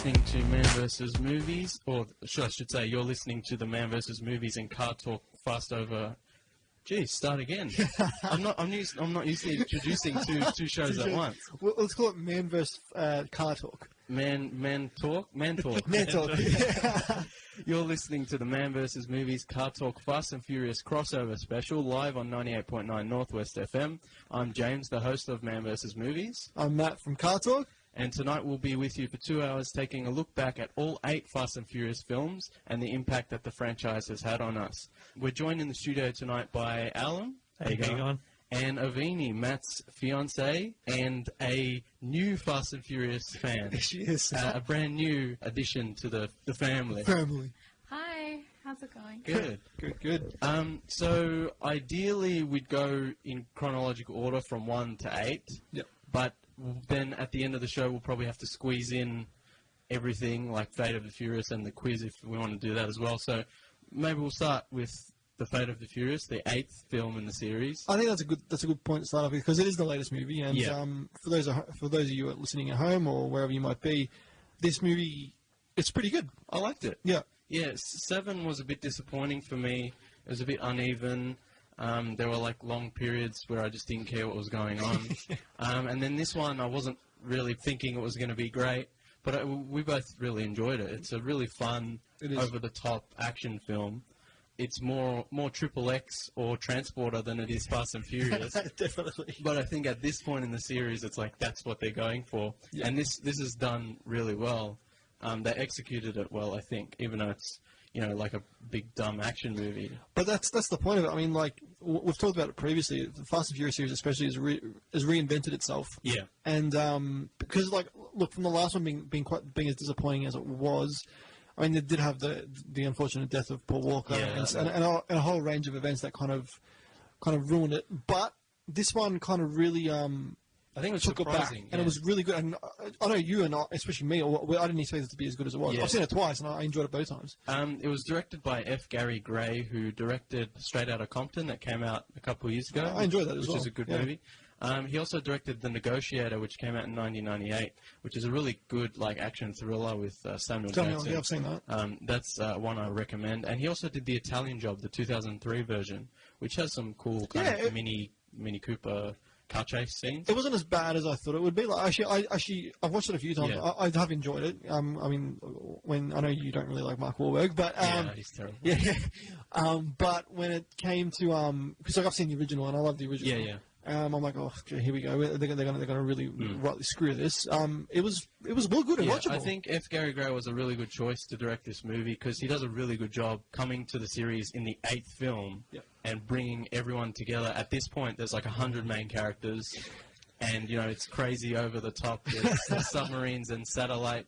listening to Man vs. Movies, or I should say, you're listening to the Man vs. Movies and CarTorque Fast Over. Geez, start again. I'm not used to introducing two shows at once. Well, let's call it Man vs. CarTorque. Man talk. Man Talk. You're listening to the Man vs. Movies CarTorque Fast and Furious crossover special live on 98.9 Northwest FM. I'm James, the host of Man vs. Movies. I'm Matt from CarTorque. And tonight we'll be with you for 2 hours taking a look back at all 8 Fast and Furious films and the impact that the franchise has had on us. We're joined in the studio tonight by Alam. How you going? And Ovini, Matt's fiancée, and a new Fast and Furious fan. She is. A brand new addition to the family. Hi, how's it going? Good. So ideally we'd go in chronological order from 1 to 8. Yep. But then at the end of the show we'll probably have to squeeze in everything like Fate of the Furious and the quiz if we want to do that as well. So maybe we'll start with the Fate of the Furious, the 8th film in the series. I think that's a good point to start off with because it is the latest movie, and for those of you who are listening at home or wherever you might be, this movie it's pretty good. I liked it. Yeah. Yeah, 7 was a bit disappointing for me. It was a bit uneven. There were like long periods where I just didn't care what was going on. And then this one, I wasn't really thinking it was going to be great, but we both really enjoyed it. It's a really fun, over-the-top action film. It's more Triple X or Transporter than it is Fast and Furious. Definitely. But I think at this point in the series, it's like that's what they're going for. Yeah. And this is done really well. They executed it well, I think, even though it's like a big dumb action movie. But that's the point of it. I mean, like we've talked about it previously. The Fast and Furious series, especially, has reinvented itself. Yeah. And because look, from the last one being as disappointing as it was. I mean, they did have the unfortunate death of Paul Walker and a whole range of events that kind of ruined it. But this one kind of really I think it was took surprising, it back, and it was really good. And I know you and especially me, I didn't expect it to be as good as it was. Yeah. I've seen it twice, and I enjoyed it both times. It was directed by F. Gary Gray, who directed Straight Outta Compton, that came out a couple of years ago. I enjoyed that as well. Which is a good movie. He also directed The Negotiator, which came out in 1998, which is a really good action thriller with Samuel Jackson. Yeah, I've seen that. That's one I recommend. And he also did The Italian Job, the 2003 version, which has some cool kind of Mini Cooper car chase scenes. It wasn't as bad as I thought it would be. Like I've watched it a few times. Yeah. I have enjoyed it. I mean, when I know you don't really like Mark Wahlberg, but he's terrible. Yeah. But when it came to because I've seen the original and I love the original. Yeah. I'm like, oh, here we go. They're gonna really rightly screw this. It was well good and watchable. I think F. Gary Gray was a really good choice to direct this movie because he does a really good job coming to the series in the 8th film and bringing everyone together. At this point, there's like 100 main characters, and it's crazy over the top. There's submarines and satellite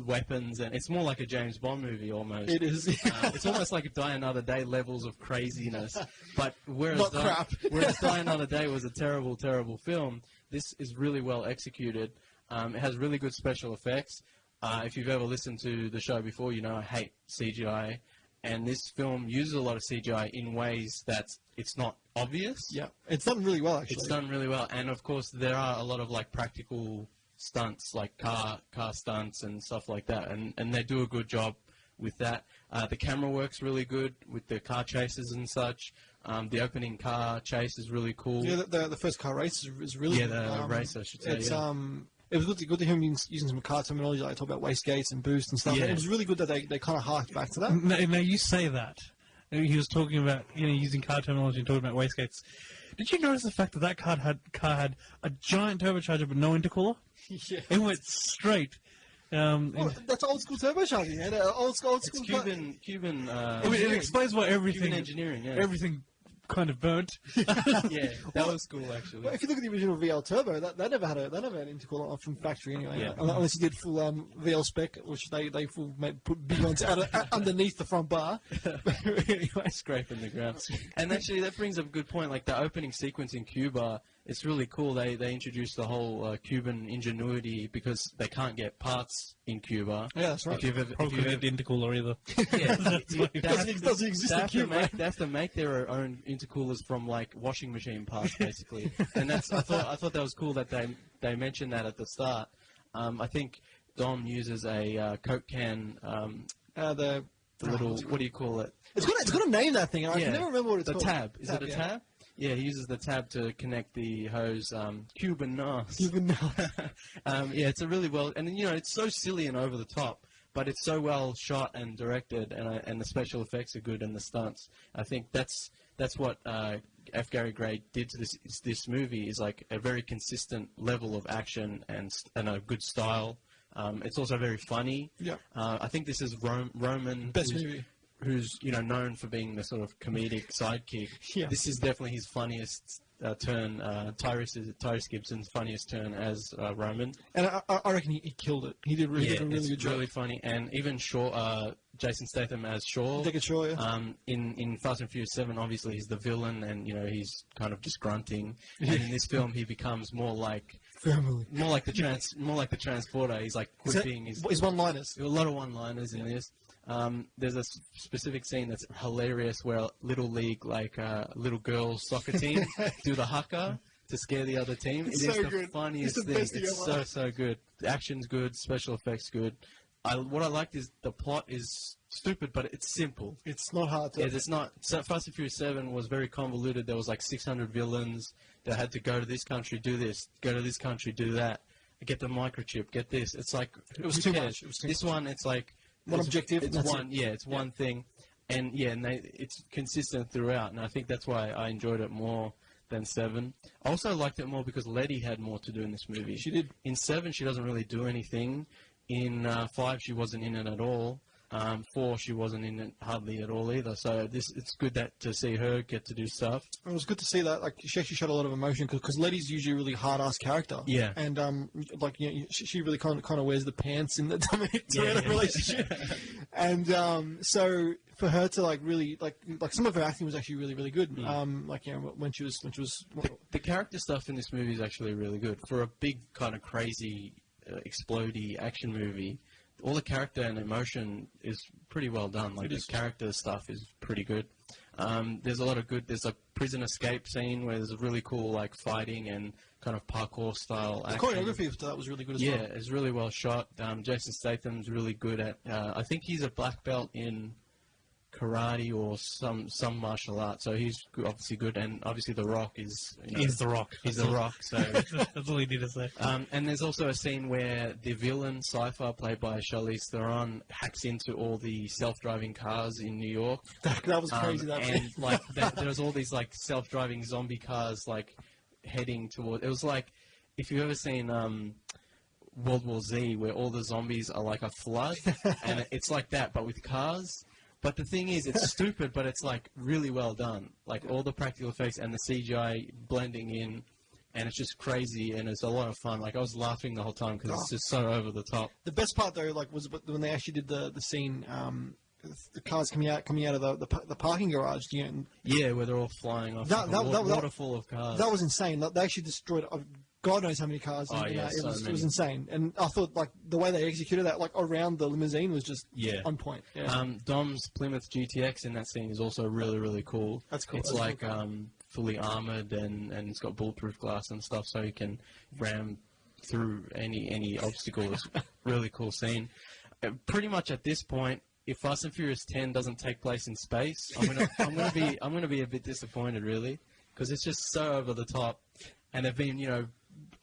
weapons, and it's more like a James Bond movie almost. It is. It's almost like Die Another Day levels of craziness. But whereas Die Another Day was a terrible, terrible film, this is really well executed. It has really good special effects. If you've ever listened to the show before, I hate CGI. And this film uses a lot of CGI in ways that it's not obvious. Yeah, it's done really well, actually. It's done really well. And, of course, there are a lot of, practical stunts, like car stunts and stuff like that. And they do a good job with that. The camera works really good with the car chases and such. The opening car chase is really cool. Yeah, the first car race is really good. Yeah, the race, I should say. It's, it was good to hear him using some car terminology, like talk about wastegates and boost and stuff. Yeah. And it was really good that they kind of harked back to that. Now you say that. He was talking about using car terminology and talking about wastegates. Did you notice the fact that car had a giant turbocharger but no intercooler? Yeah. It went straight. That's old school turbocharging, yeah. Old school. It's Cuban. It explains why everything. Cuban engineering. Yeah. Everything kind of burnt. Yeah, that was cool actually. Well, if you look at the original VL Turbo, that never had an intercooler from factory anyway. Yeah. Unless you did full VL spec, which they put big ones underneath the front bar. Anyway, scraping the ground. And actually, that brings up a good point. Like the opening sequence in Cuba, it's really cool. They introduced the whole Cuban ingenuity because they can't get parts in Cuba. Yeah, that's right. If you've ever intercooler either. Yeah, doesn't exist in Cuba. They have to make their own intercoolers from washing machine parts, basically. And I thought that was cool that they mentioned that at the start. I think Dom uses a Coke can, The the little, what do you call it? It's got a name, that thing. I can never remember what it's the called. tab. Is it a tab? Yeah, he uses the tab to connect the hose. Cuban NAS. Even now. Yeah, it's a really well, and it's so silly and over the top, but it's so well shot and directed, and the special effects are good and the stunts. I think that's what F. Gary Gray did to this movie, is like a very consistent level of action and a good style. It's also very funny. Yeah. I think this is Roman. Best movie. Who's known for being the sort of comedic sidekick. Yeah. This is definitely his funniest turn. Tyrese Gibson's funniest turn as Roman. And I reckon he killed it. He did really good job. Really funny. And even Shaw, Jason Statham as Shaw. Take it Shaw, yeah. In Fast and Furious 7, obviously he's the villain, and he's kind of just grunting. And in this film, he becomes more like the transporter. He's like quipping. His one-liners. A lot of one-liners in this. There's a specific scene that's hilarious where Little League, little girls soccer team, do the haka to scare the other team. It's it is so the good. funniest It's the thing. best thing It's ever. so good. The action's good, special effects good. What I liked is the plot is stupid, but it's simple. It's not hard to... It's not. So Fast and Furious 7 was very convoluted. There was like 600 villains that had to go to this country, do this, go to this country, do that, get the microchip, get this. It's like, It was who too cares? much. It was too This one, it's like, One objective, It's that's one. Yeah, it's one thing, and it's consistent throughout. And I think that's why I enjoyed it more than 7. I also liked it more because Letty had more to do in this movie. She did. In 7, she doesn't really do anything. In 5, she wasn't in it at all. 4, she wasn't in it hardly at all either. So it's good to see her get to do stuff. It was good to see that. Like, she actually showed a lot of emotion because Letty's usually a really hard-ass character. Yeah. And she really kind of wears the pants in the Toretto relationship. And so for her to really some of her acting was actually really, really good. When she was The character stuff in this movie is actually really good for a big kind of crazy, explodey action movie. All the character and emotion is pretty well done. Like, the character stuff is pretty good. There's a lot of good. There's a prison escape scene where there's a really cool fighting and kind of parkour style action. the choreography for that was really good as well. Yeah, it's really well shot. Jason Statham's really good at. I think he's a black belt in karate or some martial art, so he's obviously good. And obviously The Rock is. He's The Rock. He's The Rock. So. That's all he need to say. And there's also a scene where the villain, Cypher, played by Charlize Theron, hacks into all the self-driving cars in New York. That was crazy. There's all these self-driving zombie cars heading toward. It was like if you've ever seen World War Z, where all the zombies are like a flood, and it's like that, but with cars. But the thing is, it's stupid, but it's really well done. All the practical effects and the CGI blending in, and it's just crazy, and it's a lot of fun. I was laughing the whole time because it's just so over the top. The best part though, was when they actually did the scene. The cars coming out of the parking garage. Yeah, where they're all flying off. That water full of cars. That was insane. They actually destroyed God knows how many cars. It was insane. And I thought the way they executed that around the limousine was just on point. Yeah. Dom's Plymouth GTX in that scene is also really, really cool. That's cool. It's fully armored and it's got bulletproof glass and stuff, so you can ram through any obstacle. It's a really cool scene. Pretty much at this point, if Fast and Furious 10 doesn't take place in space, I'm gonna be a bit disappointed, really, because it's just so over the top, and they've been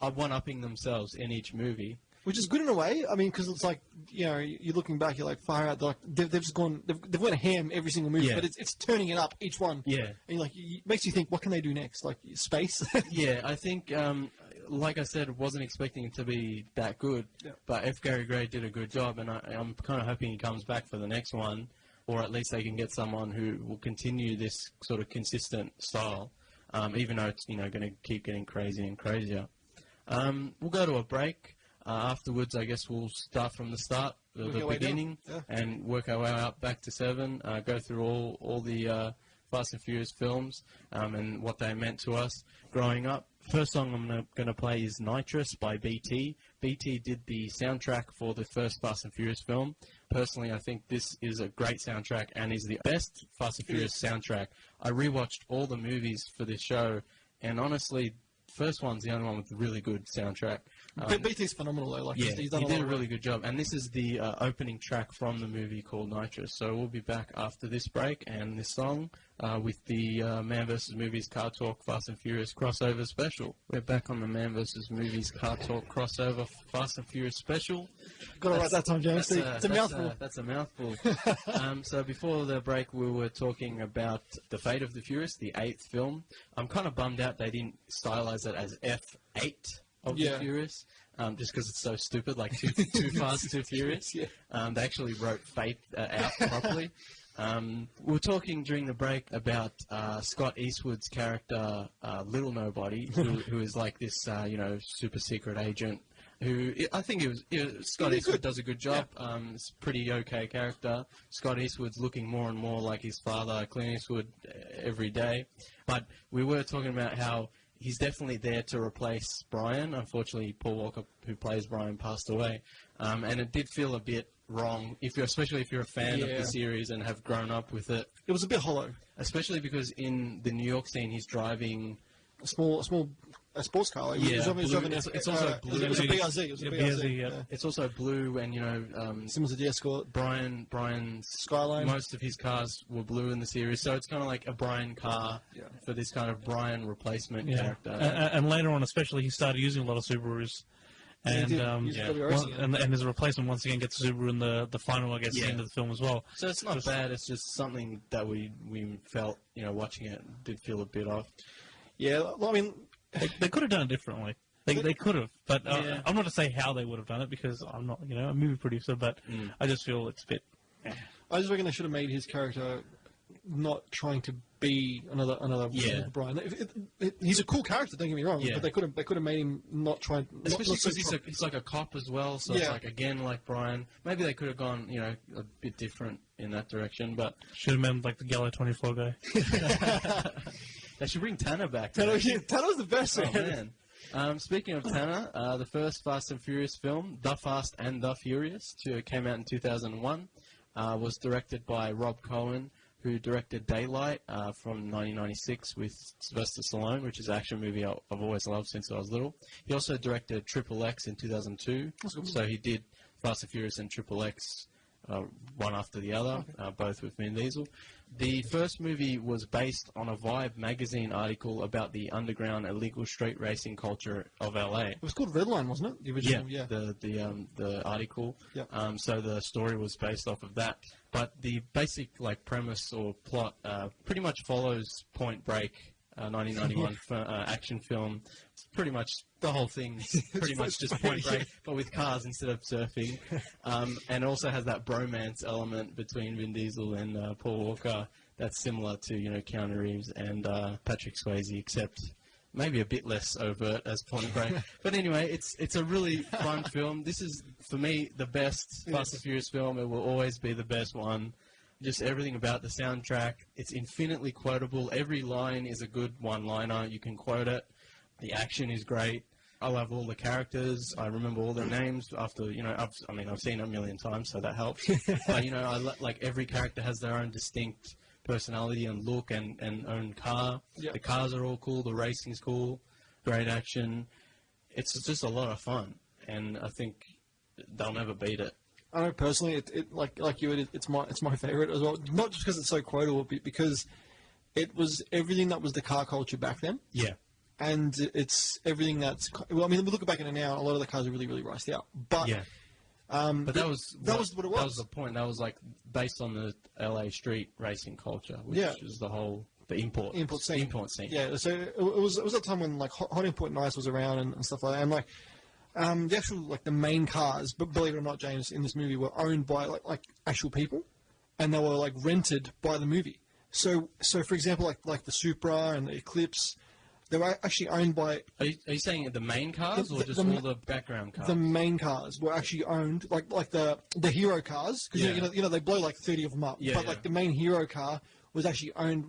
one-upping themselves in each movie. Which is good in a way. I mean, because it's you're looking back, you're far out. They've just gone. They've went ham every single movie, Yeah. but it's turning it up each one. Yeah. And it makes you think, what can they do next? Space. Yeah, I think, like I said, wasn't expecting it to be that good, but F. Gary Gray did a good job, and I'm kind of hoping he comes back for the next one, or at least they can get someone who will continue this sort of consistent style, even though it's going to keep getting crazier and crazier. We'll go to a break. Afterwards, I guess we'll start from the start, the beginning, and work our way out back to 7. Go through all the Fast and Furious films and what they meant to us growing up. First song I'm going to play is Nitrous by BT. BT did the soundtrack for the first Fast and Furious film. Personally, I think this is a great soundtrack and is the best Fast and Furious soundtrack. I rewatched all the movies for this show, and honestly, first one's the only one with a really good soundtrack. BT's phenomenal though. Like Yeah, he's done he a did lot a of really work. good job. And this is the opening track from the movie called Nitrous. So we'll be back after this break and this song with the Man vs. Movies CarTorque Fast and Furious crossover special. We're back on the Man vs. Movies CarTorque crossover Fast and Furious special. Got it right that time, James. It's a mouthful. That's a mouthful. So before the break, we were talking about The Fate of the Furious, the 8th film. I'm kind of bummed out they didn't stylize it as F8 of the Furious, just because it's so stupid, like too fast, too furious. Yeah. They actually wrote Fate out properly. We were talking during the break about Scott Eastwood's character, Little Nobody, who is like this, super secret agent. Who I think Scott Eastwood does a good job. Yeah. It's a pretty okay character. Scott Eastwood's looking more and more like his father, Clint Eastwood, every day. But we were talking about how he's definitely there to replace Brian. Unfortunately, Paul Walker, who plays Brian, passed away. And it did feel a bit wrong, especially if you're a fan of the series and have grown up with it. It was a bit hollow. Especially because in the New York scene, he's driving a sports car. Like, it's also blue. It was a BRZ. It was a BRZ. Yeah. It's also blue, and Simmons of the Escort. Brian's Skyline. Most of his cars were blue in the series, so it's kind of like a Brian car for this kind of Brian replacement character. And later on, especially, he started using a lot of Subarus. And, and his replacement once again gets Subaru in the final, I guess, end of the film as well. So it's not bad. It's just something that we felt, watching it did feel a bit off. Yeah, well, I mean, they could have done it differently. They could have, but I'm not to say how they would have done it because I'm not, a movie producer. But I just feel it's a bit. I just reckon they should have made his character not trying to be another Brian. He's a cool character. Don't get me wrong, but they could have made him not trying. Especially because he's like a cop as well. So it's like again like Brian. Maybe they could have gone a bit different in that direction, but should have made like the Gallo 24 guy. They should bring Tanner back. Tanner's the best. Oh, man. Speaking of Tanner, the first Fast and Furious film, The Fast and the Furious, came out in 2001, was directed by Rob Cohen, who directed Daylight from 1996 with Sylvester Stallone, which is an action movie I've always loved since I was little. He also directed Triple X in 2002, so he did Fast and Furious and Triple X one after the other, both with Vin Diesel. The first movie was based on a Vibe magazine article about the underground illegal street racing culture of LA. It was called Redline, wasn't it? The original, the article. Yeah. So the story was based off of that. But the basic premise or plot pretty much follows Point Break, 1991 action film. It's pretty much the whole thing. Pretty much just Point Break, but with cars instead of surfing. And it also has that bromance element between Vin Diesel and Paul Walker that's similar to Keanu Reeves and Patrick Swayze, except maybe a bit less overt as Point Break. But anyway, it's a really fun film. This is, for me, the best Fast and Furious film. It will always be the best one. Just everything about the soundtrack. It's infinitely quotable. Every line is a good one-liner. You can quote it. The action is great. I love all the characters. I remember all their names after, I've seen it a million times, so that helps. But, like every character has their own distinct personality and look and own car. Yep. The cars are all cool. The racing's cool. Great action. It's just a lot of fun, and I think they'll never beat it. I know personally, it's my favorite as well. Not just because it's so quotable, but because it was everything that was the car culture back then. Yeah. And it's everything that's... Well, I mean, looking back at it now, a lot of the cars are really, really riced out. But... Yeah. But that was what it was. That was the point. That was based on the LA street racing culture, which is the import scene. Yeah, so it was a time when Hot Import Nice was around and stuff like that. And the actual the main cars, but believe it or not, James, in this movie were owned by actual people, and they were rented by the movie. So for example, like the Supra and the Eclipse. They were actually owned by... Are you saying the main cars or just all the background cars? The main cars were actually owned, like the hero cars, because they blow 30 of them up. Yeah, but the main hero car was actually owned...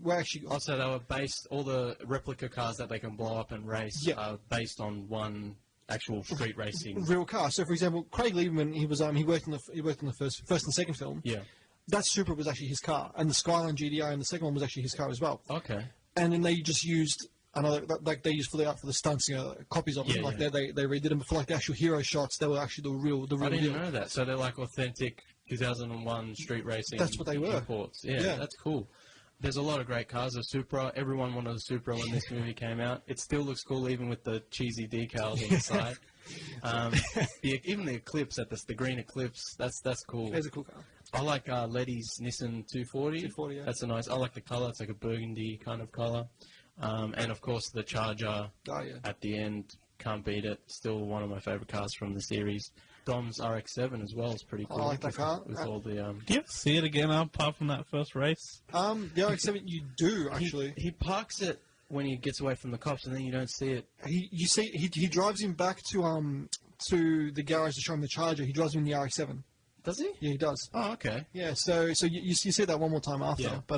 Also, they were based... All the replica cars that they can blow up and race are based on one actual street racing... Real car. So, for example, Craig Lieberman, he worked in the first and second film. Yeah. That Supra was actually his car, and the Skyline GDI and the second one was actually his car as well. Okay. And then they just used... another like they used for the stunts, copies of them. Like they redid them for like the actual hero shots. They were actually the real I didn't deal. know that. So they're like authentic 2001 street racing. That's what they were. Imports. Yeah, that's cool. There's a lot of great cars. A Supra. Everyone wanted a Supra when this movie came out. It still looks cool, even with the cheesy decals on the side. Even the Eclipse the green Eclipse. That's cool. It's a cool car. I like Letty's Nissan 240. 240, yeah. That's a nice. I like the color. It's like a burgundy kind of color. And of course the Charger at the end. Can't beat it. Still one of my favorite cars from the series. Dom's RX-7 as well is pretty cool. I like that car. With all the Do you ever see it again apart from that first race? The RX-7 you do actually. He parks it when he gets away from the cops, and then you don't see it. He drives him back to the garage to show him the Charger. He drives him in the RX-7. Does he? Yeah, he does. Oh, okay. Yeah, so you see that one more time after. Yeah. But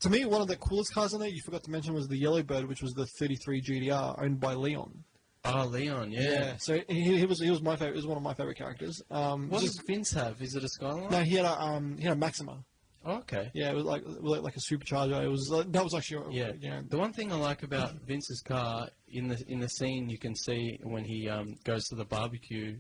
to me, one of the coolest cars on there you forgot to mention was the Yellowbird, which was the 33 GDR owned by Leon. Oh, Leon, yeah. So he was my favorite. He was one of my favorite characters. What does Vince have? Is it a Skyline? No, he had a Maxima. Oh, okay. Yeah, it was like a supercharger. It was that was actually The one thing I like about Vince's car in the scene, you can see when he goes to the barbecue.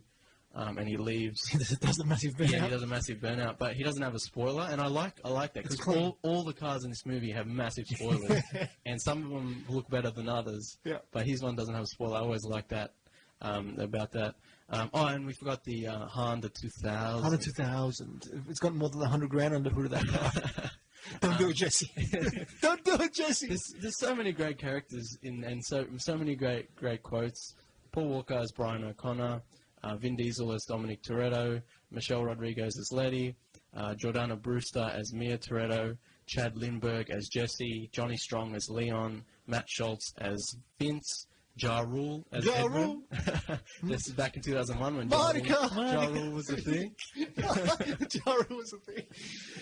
And he leaves. He does a massive burnout. Yeah, he does a massive burnout, but he doesn't have a spoiler, and I like that because all the cars in this movie have massive spoilers, and some of them look better than others. Yeah. But his one doesn't have a spoiler. I always like that about that. And we forgot the Honda 2000. Honda 2000. It's got more than 100 grand under the hood of that car. Don't do it, Jesse. Don't do it, Jesse. There's so many great characters and so many great quotes. Paul Walker as Brian O'Connor. Vin Diesel as Dominic Toretto, Michelle Rodriguez as Letty, Jordana Brewster as Mia Toretto, Chad Lindbergh as Jesse, Johnny Strong as Leon, Matt Schultz as Vince, Ja Rule as Edmund. This is back in 2001 when Ja Rule was a thing. Ja Rule was a thing.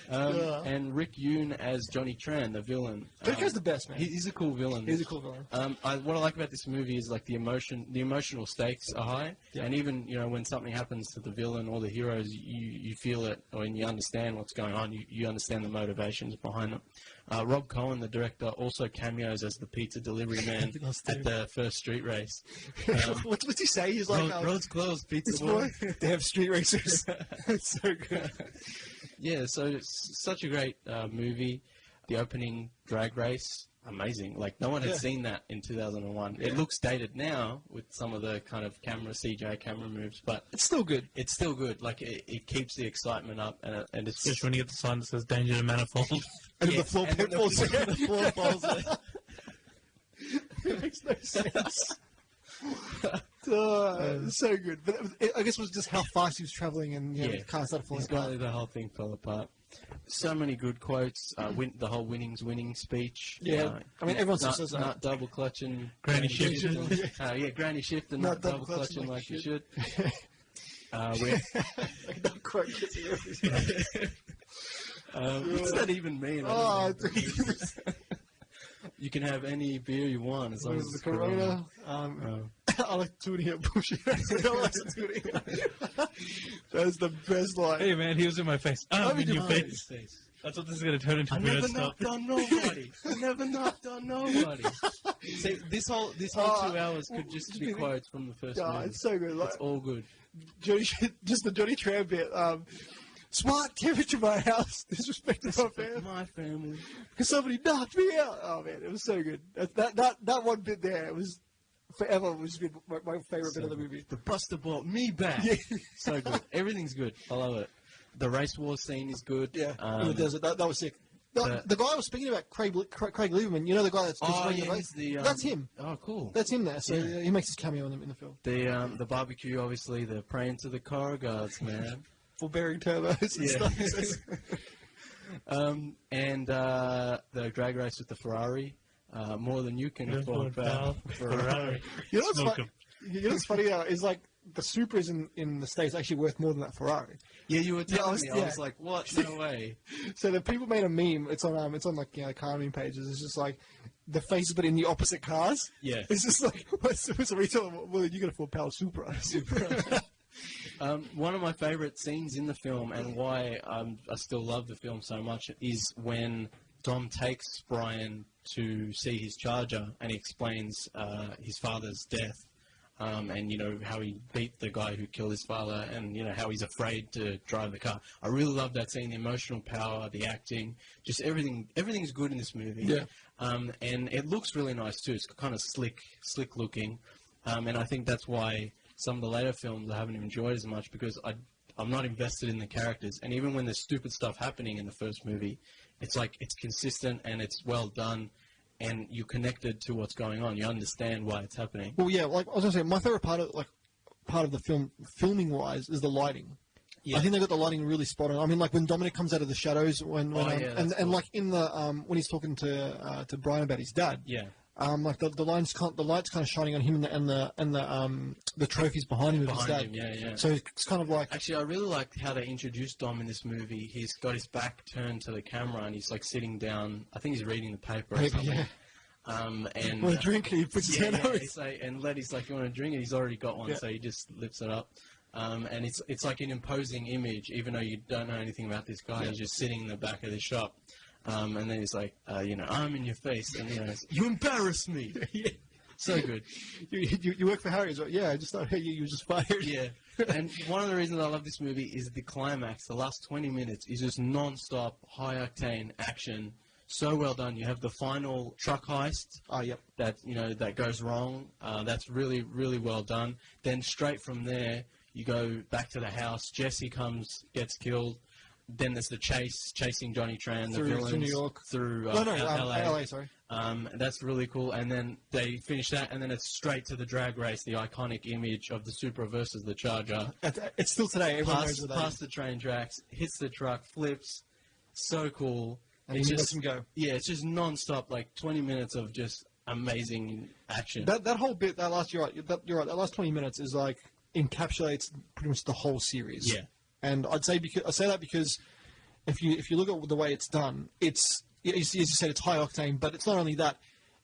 And Rick Yoon as Johnny Tran, the villain. Rick is the best, man. He's a cool villain. He's a cool villain. What I like about this movie is like the emotional stakes are high, and even when something happens to the villain or the heroes, you feel it, or you understand what's going on. You understand the motivations behind it. Rob Cohen, the director, also cameos as the pizza delivery man at the first street race. What's he say? He's like, roads closed, pizza boy. They have street racers. It's so good. Yeah, so it's such a great movie. The opening drag race, amazing. Like, no one had seen that in 2001. Yeah. It looks dated now with some of the kind of CGI camera moves, but it's still good. It's still good. Like, it keeps the excitement up, and it's just when you get the sign that says "Danger to Manifold," and the floor falls. The floor falls. It makes no sense. So good, but I guess it was just how fast he was traveling, and the car started falling apart. The whole thing fell apart. So many good quotes. The whole winning's winning speech. Yeah, I mean everyone says that. Not double clutching. Granny shifting. Granny shifting. Not double clutching like you should. Not quite getting everything. What's that even mean? You can have any beer you want as long as it's Corona. I like tuning up bullshit. That's the best line. Hey man, he was in my face. I'm in your face. That's what this is going to turn into. I never knocked on nobody. I never knocked on nobody. See, this whole 2 hours could just be quotes from the first movie. It's so good. It's all good. Just the Johnny Tran bit. Smart temperature my house. Disrespect my family. Because somebody knocked me out. Oh man, it was so good. That one bit there, it was forever was my favorite bit of the movie. The Buster brought me back. Yeah. So good. Everything's good. I love it. The race war scene is good. Yeah, in the desert. That was sick. The guy I was speaking about, Craig Lieberman, the guy that's running the race? That's him. Oh, cool. That's him there. So he makes his cameo in the film. The barbecue, obviously, they're praying to the car gods, man. For bearing turbos and stuff. And the drag race with the Ferrari, more than you can afford, pal. Ferrari. You know what's funny is like the Supras in the States actually worth more than that Ferrari. Yeah, you were telling me. I was like, what? No way. So the people made a meme. It's on like car meme pages. It's just like the faces, but in the opposite cars. Yeah. It's just like what's a retail? Well, you can afford Pal Supra. One of my favourite scenes in the film, and why I still love the film so much, is when Dom takes Brian to see his charger, and he explains his father's death, and, you know, how he beat the guy who killed his father, and, you know, how he's afraid to drive the car. I really love that scene, the emotional power, the acting, just everything's good in this movie. Yeah. And it looks really nice, too. It's kind of slick looking, and I think that's why some of the later films I haven't enjoyed as much, because I'm not invested in the characters, and even when there's stupid stuff happening in the first movie, it's like it's consistent and it's well done, and you're connected to what's going on. You understand why it's happening. Well, yeah, like I was gonna say, my favorite part of the film, filming wise, is the lighting. Yeah. I think they got the lighting really spot on. I mean, like when Dominic comes out of the shadows, and like in the when he's talking to Brian about his dad. Yeah. Like the light's kind of shining on him, and the trophies behind him of his dad. Yeah. So it's kind of like, Actually, I really liked how they introduced Dom in this movie. He's got his back turned to the camera, and he's like sitting down. I think he's reading the paper or something. yeah. And Want a drink? He puts his hand over. he's like, and Letty's like, "You want a drink?" And he's already got one, Yeah. so he just lifts it up. And it's like an imposing image, even though you don't know anything about this guy. Yeah. He's just sitting in the back of the shop. And then he's like, you know, I'm in your face, and, you know, you embarrass me. Yeah. So good. You work for Harry's, right? Yeah, I just thought you were just fired. Yeah. And one of the reasons I love this movie is the climax. The last 20 minutes is just non-stop, high-octane action. So well done. You have the final truck heist. Oh, yep. That, you know, that goes wrong. That's really, really well done. Then straight from there, you go back to the house. Jesse comes, gets killed. Then there's the chasing Johnny Tran, the villains, through New York, through LA. LA. Sorry. That's really cool. And then they finish that, and then it's straight to the drag race, the iconic image of the Supra versus the Charger. It's still today. Everyone knows what that Past is. the train tracks, hits the truck, flips. So cool. And It's he just, lets him go. Yeah, it's just non-stop, like 20 minutes of just amazing action. That whole bit, you're right. That last 20 minutes is like encapsulates pretty much the whole series. Yeah. And I say that because if you look at the way it's done, it's, as you said, it's high octane, but it's not only that.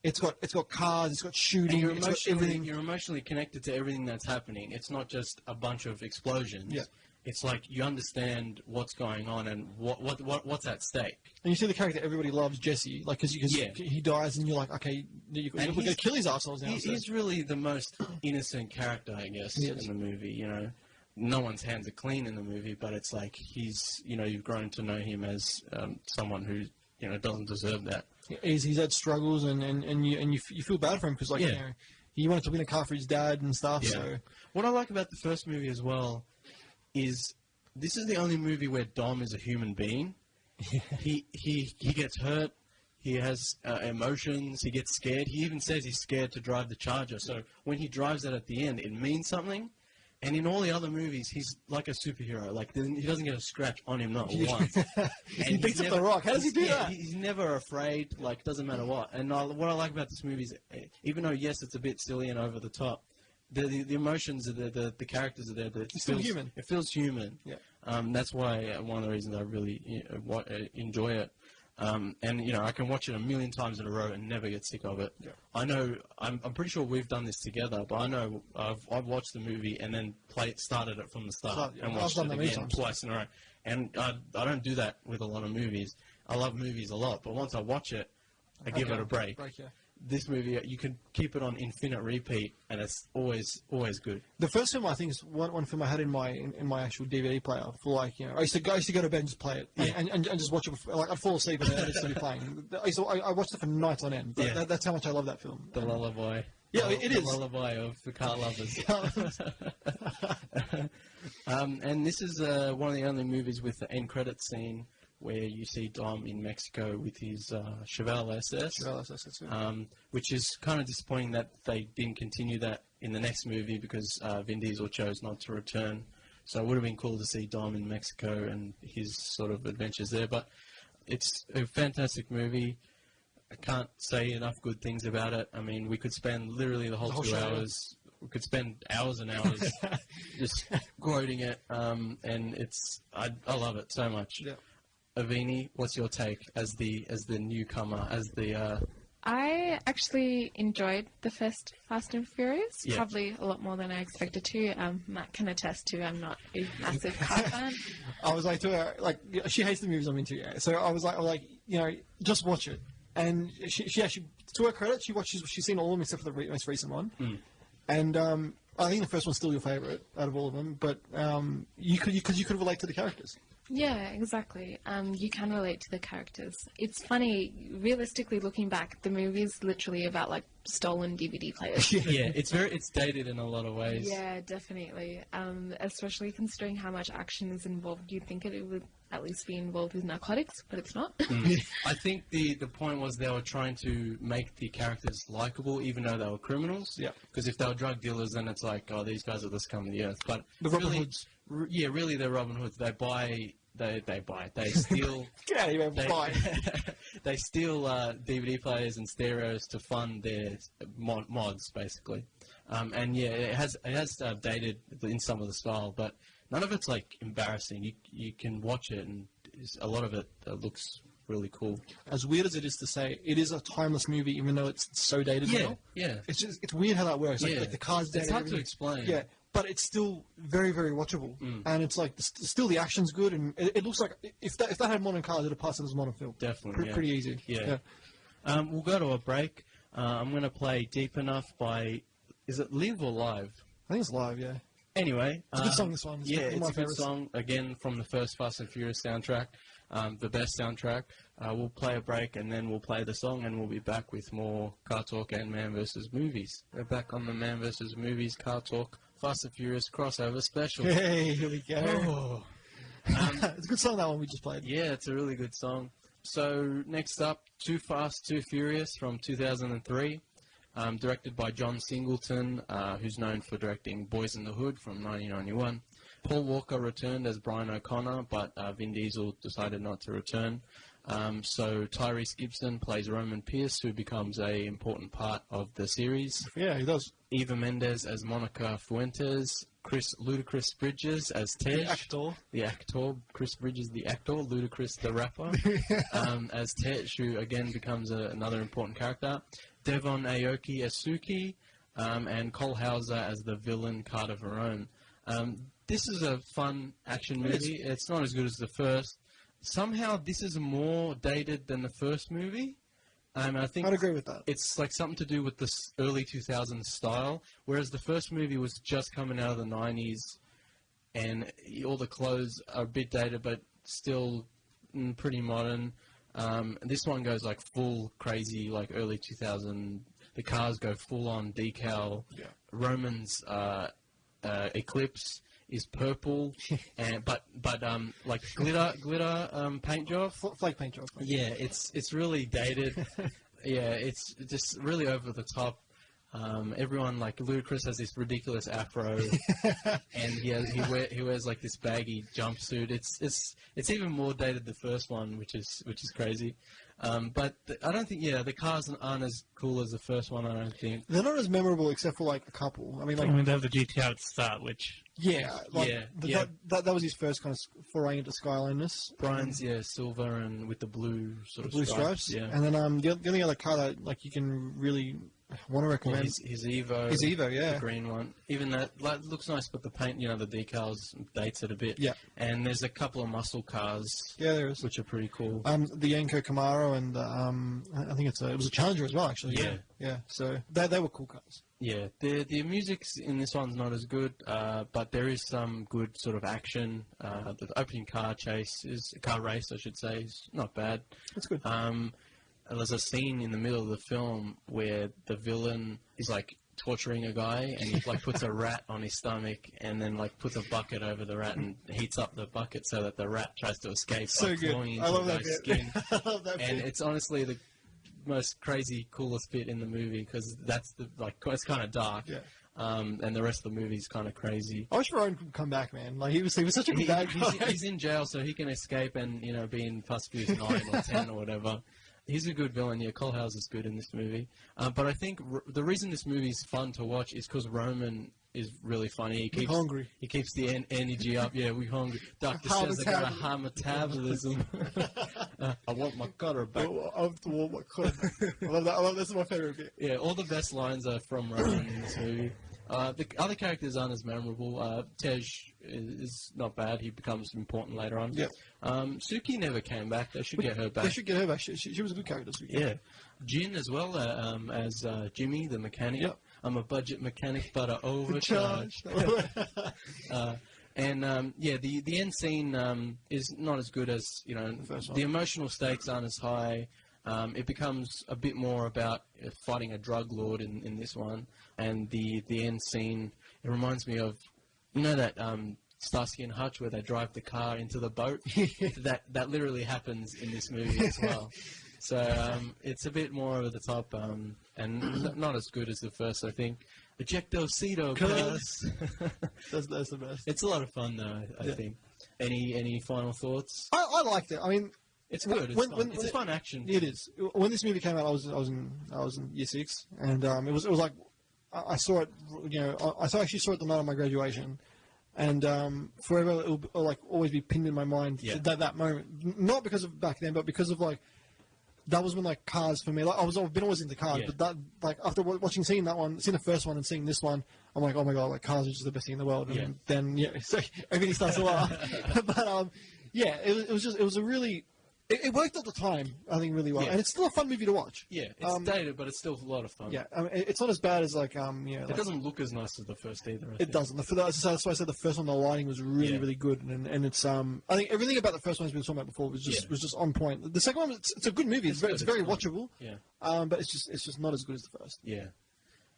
It's got cars, it's got shooting, And it's got everything. you're emotionally connected to everything that's happening. It's not just a bunch of explosions. Yeah. It's like you understand what's going on and what's at stake. And you see the character everybody loves, Jesse, like because Yeah. he dies, and you're like, okay, we're going to kill his assholes now. He's really the most innocent character, I guess, He is. in the movie. You know, no one's hands are clean in the movie, but it's like he's, you know, you've grown to know him as someone who, you know, doesn't deserve that. He's had struggles, and you feel bad for him because, like, Yeah. you know, he wanted to win a car for his dad and stuff. Yeah. So What I like about the first movie as well is this is the only movie where Dom is a human being. He gets hurt. He has emotions. He gets scared. He even says he's scared to drive the Charger. So when he drives it at the end, it means something. And in all the other movies, he's like a superhero. Like, he doesn't get a scratch on him, not once. he beats up the Rock. How does he do that? He's never afraid. Like, doesn't matter what. And what I like about this movie is, even though, yes, it's a bit silly and over the top, the emotions, the characters are there. It's still human. It feels human. Yeah. That's why one of the reasons I really enjoy it. And, you know, I can watch it a million times in a row and never get sick of it. Yeah. I know, I'm pretty sure we've done this together, but I know I've watched the movie and then started it from the start and I've watched done it that many again times. twice in a row. And I don't do that with a lot of movies. I love movies a lot, but once I watch it, I give it a break. Yeah. This movie, you can keep it on infinite repeat, and it's always good. The first film I think is one film I had in my actual DVD player for, like, you know, I used to go to bed and just play it and just watch it before, like, I'd fall asleep and I'd still be playing. I watched it for nights on end. Yeah. That's how much I love that film. The lullaby. Yeah, it the is. lullaby of the car lovers. And this is one of the only movies with the end credit scene where you see Dom in Mexico with his Chevelle SS, which is kind of disappointing that they didn't continue that in the next movie because Vin Diesel chose not to return. So it would have been cool to see Dom in Mexico and his sort of adventures there. But it's a fantastic movie. I can't say enough good things about it. I mean, we could spend literally the whole 2 hours. We could spend hours and hours just quoting it, and I love it so much. Yeah. Ovini, what's your take as the newcomer, as the I actually enjoyed the first Fast and Furious, Yeah. probably a lot more than I expected to. Matt can attest to I'm not a massive car fan. I was like to her, like, she hates the movies I'm into, yeah. So I was like, you know, just watch it. And she actually, to her credit, she's seen all of them except for the most recent one. And I think the first one's still your favourite out of all of them. But you could relate to the characters. Yeah, exactly. You can relate to the characters. It's funny, realistically looking back, the movie's literally about like stolen DVD players. Yeah, it's dated in a lot of ways. Yeah, definitely. Especially considering how much action is involved, you'd think it would at least be involved with narcotics, but it's not. I think the point was they were trying to make the characters likable, even though they were criminals. Yeah. Because if they were drug dealers, then it's like, oh, these guys are the scum of the earth. But The Robin really, Hoods. Yeah, really, they're Robin Hoods. They steal. Get out of here, bye. They steal DVD players and stereos to fund their mods, basically. And yeah, it has dated in some of the style, but none of it's like embarrassing. You can watch it, and a lot of it looks really cool. As weird as it is to say, it is a timeless movie, even though it's so dated now. Yeah. It's weird how that works. Yeah. Like the cars dated. It's hard to everything. explain. Yeah, but it's still very, very watchable, and it's like still the action's good, and it looks like if that had modern cars, it'd pass it as a modern film. Definitely, yeah. Pretty easy. Yeah. We'll go to a break. I'm going to play Deep Enough by, is it Live or Live? I think it's live. Yeah. Anyway. It's a good song, this one. It's a good favorites. song, again, from the first Fast and Furious soundtrack, the best soundtrack. We'll play a break, and then we'll play the song, and we'll be back with more Car Talk and Man vs. Movies. We're back on the Man vs. Movies Car Talk Fast and Furious crossover special. Hey, here we go. Oh. It's a good song, that one we just played. Yeah, it's a really good song. So, next up, Too Fast, Too Furious from 2003. Directed by John Singleton, who's known for directing Boys in the Hood from 1991. Paul Walker returned as Brian O'Connor, but Vin Diesel decided not to return. So Tyrese Gibson plays Roman Pierce, who becomes an important part of the series. Yeah, he does. Eva Mendes as Monica Fuentes. Ludacris Bridges as Tej. The actor. Chris Bridges, the actor. Ludacris, the rapper. As Tej, who again becomes another important character. Devon Aoki as Suki. And Cole Hauser as the villain Carter Verone. This is a fun action movie. It's not as good as the first. Somehow this is more dated than the first movie. I think I'd agree with that. It's like something to do with the early 2000s style, whereas the first movie was just coming out of the 90s, and all the clothes are a bit dated, but still pretty modern. This one goes like full crazy, like early 2000. The cars go full on decal. Yeah. Roman's Eclipse is purple, and but like glitter paint job. Flake paint job. Yeah, it's really dated. Yeah, it's just really over the top. Everyone, like Ludacris has this ridiculous afro, and he wears like this baggy jumpsuit. It's even more dated the first one, which is crazy. But I don't think the cars aren't as cool as the first one. I don't think They're not as memorable except for like a couple. I mean, like they have the GTR at the start, which that was his first kind of foray into skyliness. Brian's silver and with the blue The blue stripes. Yeah, And then the only other car that like you can really want to recommend his Evo. His Evo, yeah. The green one. Even that looks nice, but the paint, the decals dates it a bit. Yeah. And there's a couple of muscle cars. Yeah, there is. Which are pretty cool. The Yenko Camaro and I think it was a Challenger as well, actually. Yeah. Yeah. So they were cool cars. Yeah. The music's in this one's not as good, but there is some good sort of action. The opening car race, I should say, is not bad. That's good. There's a scene in the middle of the film where the villain is like torturing a guy, and he like puts a rat on his stomach, and then like puts a bucket over the rat and heats up the bucket so that the rat tries to escape. So like, good. Falling I into love the that guy's bit. skin. I love that And bit. it's honestly the most crazy, coolest bit in the movie because that's it's kind of dark. Yeah. And the rest of the movie is kind of crazy. I wish Ryan could come back, man. Like he was such a good bad guy. He's in jail, so he can escape and be in Fast and Furious 9 or 10 or whatever. He's a good villain. Yeah, Cole Hauser's good in this movie. But I think the reason this movie is fun to watch is because Roman is really funny. We're hungry. He keeps the energy up. Yeah, we hungry. Doctor says I got a high metabolism. I want my cutter back. I want my cutter. I love that. I love that's my favorite bit. Yeah, all the best lines are from Rowan in this movie. The other characters aren't as memorable. Tej is not bad. He becomes important later on. Yeah. Suki never came back. They should get her back. They should get her back. She was a good character. Suki. Yeah. Jin as well as Jimmy, the mechanic. Yep. I'm a budget mechanic, but I overcharge. The end scene is not as good as, the emotional stakes aren't as high. It becomes a bit more about fighting a drug lord in this one. And the end scene, it reminds me of, that Starsky and Hutch where they drive the car into the boat. that literally happens in this movie as well. So it's a bit more over the top and not as good as the first, I think. Ejectocito, cuz. That's the best. It's a lot of fun, though, I think. Any final thoughts? I liked it. I mean, it's good. It's fun action. It is. When this movie came out, I was in year 6, and it was like I saw it. I actually saw it the night of my graduation, and forever it will like always be pinned in my mind. Yeah. That moment, not because of back then, but because of like. That was when like cars for me. Like I've been always into cars, but that like after seeing the first one and seeing this one, I'm like, oh my god, like cars are just the best thing in the world. And then so everything starts to laugh. But it was a really. It worked at the time, I think, really well, and it's still a fun movie to watch. Yeah, it's dated, but it's still a lot of fun. Yeah, I mean, it's not as bad as like It doesn't look as nice as the first either. It doesn't. That's why I said the first one. The lighting was really good, and it's I think everything about the first one has been talking about before was just on point. The second one, it's a good movie. It's very watchable. Yeah. But it's just not as good as the first. Yeah.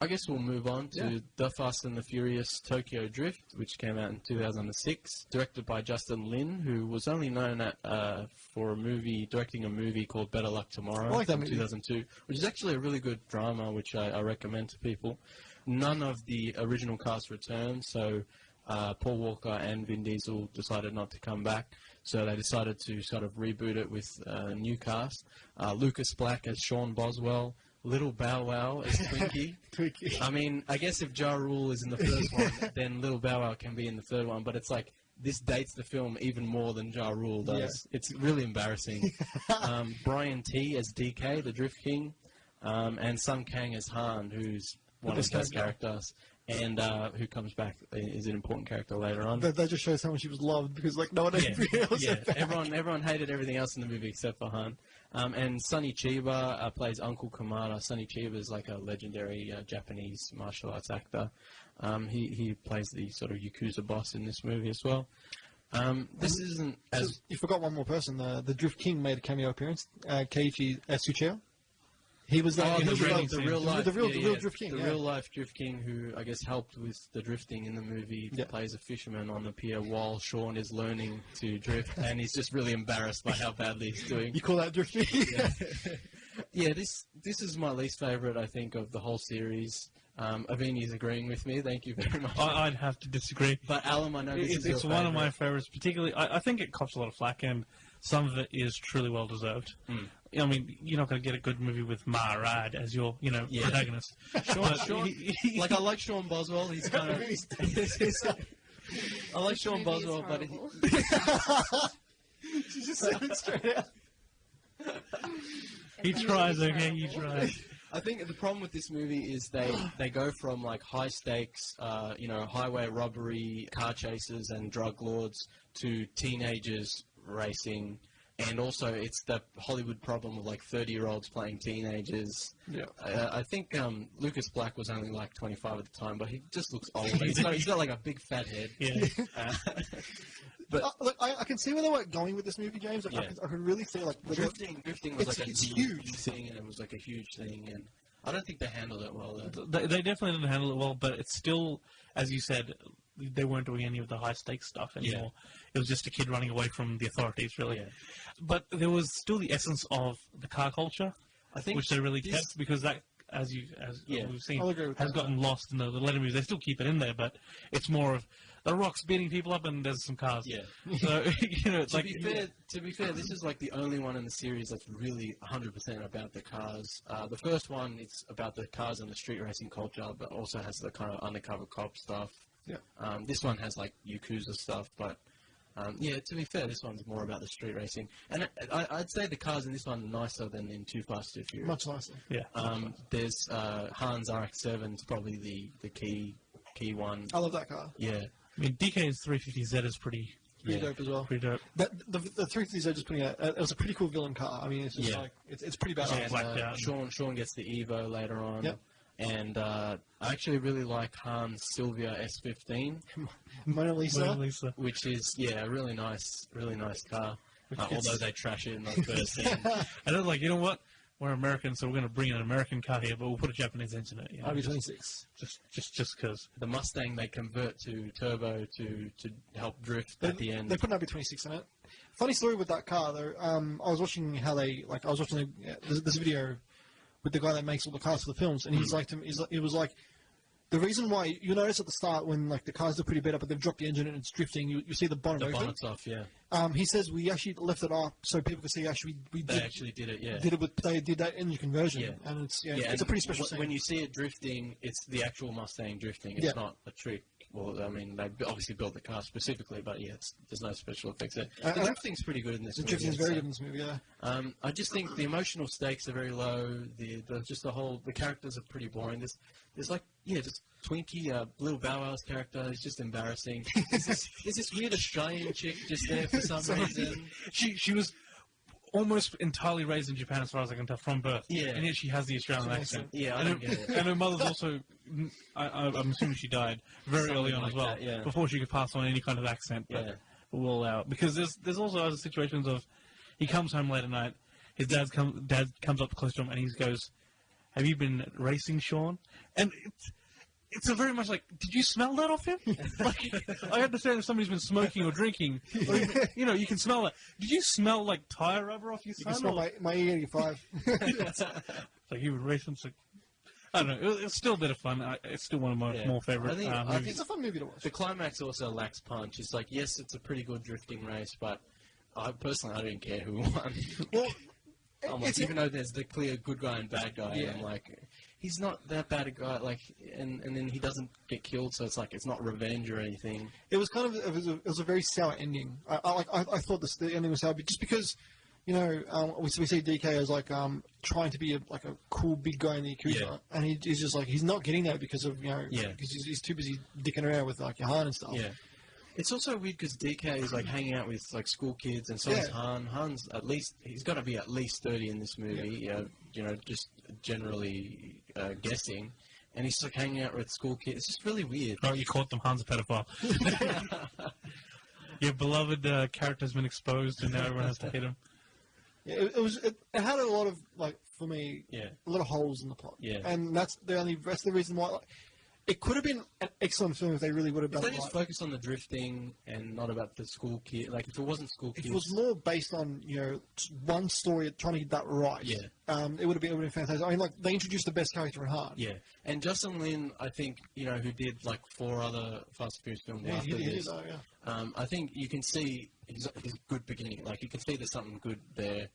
I guess we'll move on to The Fast and the Furious Tokyo Drift, which came out in 2006, directed by Justin Lin, who was only known for directing a movie called Better Luck Tomorrow in 2002, which is actually a really good drama, which I recommend to people. None of the original cast returned, so Paul Walker and Vin Diesel decided not to come back, so they decided to sort of reboot it with a new cast. Lucas Black as Sean Boswell, Little Bow Wow as Twinkie. I mean, I guess if Ja Rule is in the first one, then Little Bow Wow can be in the third one, but it's like, this dates the film even more than Ja Rule does. Yeah. It's really embarrassing. Brian T as DK, the Drift King, and Sun Kang as Han, who's one of the best characters, and who comes back is an important character later on. That just shows how much he was loved, because like no one else. Yeah, everyone hated everything else in the movie except for Han. And Sonny Chiba plays Uncle Kamada. Sonny Chiba is like a legendary Japanese martial arts actor. He plays the sort of Yakuza boss in this movie as well. This isn't as... You forgot one more person. The Drift King made a cameo appearance. Keiichi Tsuchiya. He was the real Drift King. The real life Drift King, who I guess helped with the drifting in the movie. He plays a fisherman on the pier while Sean is learning to drift, and he's just really embarrassed by how badly he's doing. You call that drifting? Yeah. This is my least favorite, I think, of the whole series. Avini's agreeing with me. Thank you very much. I'd have to disagree. But Alam, I know it's one of my favorites. Particularly, I think it cops a lot of flack, and some of it is truly well deserved. I mean, you're not going to get a good movie with Maharad as your, protagonist. Sean, like, I like Sean Boswell. He's kind of... I like Sean Boswell, but... She just said it straight out. He tries, okay? He tries. I think the problem with this movie is they go from, like, high stakes, highway robbery, car chases and drug lords to teenagers racing. And also, it's the Hollywood problem of, like, 30-year-olds playing teenagers. Yeah. I think Lucas Black was only, like, 25 at the time, but he just looks old. He's got like, a big fat head. Yeah. But look, I can see where they were going with this movie, James. Like, I can really see, like... Drifting was, like, a huge thing, and it was, like, a huge thing, and I don't think they handled it well, though. They definitely didn't handle it well, but it's still, as you said... They weren't doing any of the high-stakes stuff anymore. Yeah. It was just a kid running away from the authorities, really. Yeah. But there was still the essence of the car culture, I think, which they really kept, because that, as we've seen, has gotten lost in the later movies. They still keep it in there, but it's more of The Rock's beating people up, and there's some cars. Yeah. So it's To be fair, this is like the only one in the series that's really 100% about the cars. The first one is about the cars and the street racing culture, but also has the kind of undercover cop stuff. Yeah. This one has like Yakuza stuff, but to be fair, this one's more about the street racing. And I'd say the cars in this one are nicer than in Too Fast, Too Furious. Much nicer. Yeah. There's Han's RX-7 is probably the key one. I love that car. Yeah. I mean, DK's 350Z is pretty Dope as well. pretty dope. The 350Z just putting out. It was a pretty cool villain car. I mean, it's just like it's pretty badass. And Sean gets the Evo later on. Yep. And I actually really like Han's Silvia S15, Mona Lisa. which is a really nice car. Although they trash it in the first scene. I don't like. You know what? We're American, so we're going to bring an American car here, but we'll put a Japanese engine in it. You know? RB26. Just because. The Mustang they convert to turbo to help drift at the end. They put an RB26 in it. Funny story with that car though. I was watching this video with the guy that makes all the cars for the films, and he's like to me, he was like, the reason why you notice at the start when like the cars are pretty beat up, but they've dropped the engine and it's drifting, you see the bonnet open. The bonnet's off, yeah. He says we actually left it up so people could see They actually did it, yeah. They did that engine conversion, Yeah. and it's and a pretty special scene. When you see it drifting, it's the actual Mustang drifting. It's not a trick. Well, I mean, they obviously built the car specifically, but there's no special effects there. The drifting's pretty good in this movie. The drifting's very good in this movie, yeah. I just think the emotional stakes are very low. The characters are pretty boring. There's like just Twinkie, little Bow Wow's character is just embarrassing. There's this weird Australian chick just there for some reason. She was almost entirely raised in Japan, as far as I can tell, from birth. Yeah. And yet she has the Australian accent. Yeah, I don't get it. And her mother's also, I'm assuming she died very early on as well, before she could pass on any kind of accent. But we'll allow it. Because there's also other situations of, he comes home late at night, his dad comes up close to him, and he goes, "Have you been racing, Sean?" And it's a very much like, did you smell that off him? Like, I understand if somebody's been smoking or drinking, or even, you can smell it. Did you smell like tire rubber off your son? You can smell my E85. It's like he would race him. So, I don't know. It's still a bit of fun. It's still one of my more favorite I think movies. It's a fun movie to watch. The climax also lacks punch. It's like, yes, it's a pretty good drifting race, but I don't care who won. Well, even though there's the clear good guy and bad guy, I'm like, he's not that bad a guy. Like, and then he doesn't get killed, so it's like it's not revenge or anything. It was kind of it was a very sour ending. I thought the ending was sour, just because we see DK as like trying to be a cool big guy in the Yakuza, and he's just like he's not getting that because of because he's too busy dicking around with like Han and stuff. Yeah. It's also weird because DK is like hanging out with like school kids, and so is Han. Han's he's got to be at least 30 in this movie. Just generally guessing, and he's like hanging out with school kids. It's just really weird. Oh, you caught them. Han's a pedophile. Your beloved character's been exposed, and now everyone has to hate him. Yeah, it had a lot of for me, a lot of holes in the plot. Yeah, and that's the reason why. It could have been an excellent film if they really would have done it. If they just focused on the drifting and not about the school kid, like if it wasn't school kids. If it was more based on one story trying to get that right, it would have been fantastic. I mean, like they introduced the best character in Han. Yeah, and Justin Lin, I think who did like 4 other Fast and Furious films after this. I think you can see his good beginning. Like you can see there's something good there.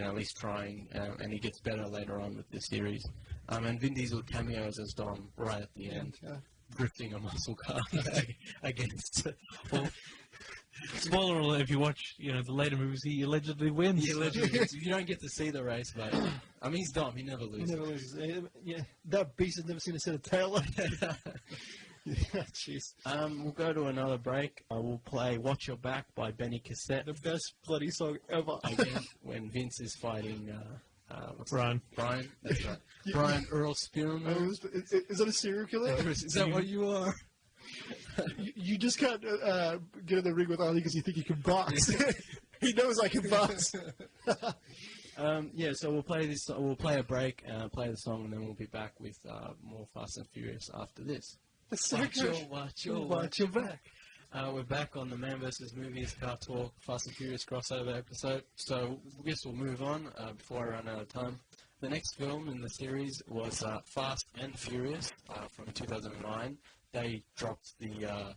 At least trying, and he gets better later on with the series. And Vin Diesel cameos as Dom right at the end, drifting a muscle car against. Spoiler alert! If you watch, the later movies, he allegedly wins. He allegedly wins. You don't get to see the race, but I mean, he's Dom. He never loses. He never loses. Yeah, that beast has never seen a set of tail. Jeez. We'll go to another break. We'll play "Watch Your Back" by Benny Cassette. The best bloody song ever. Again, when Vince is fighting Brian. Brian, that's right. Brian Earl Spearman. Is that a serial killer? Is that what you are? You just can't get in the ring with Ali because you think you can box. He knows I can box. So we'll play this. We'll play a break, play the song, and then we'll be back with more Fast and Furious after this. Watch your back. We're back on the Man vs. Movies CarTorque Fast and Furious crossover episode. So I guess we'll move on before I run out of time. The next film in the series was Fast and Furious from 2009. They dropped the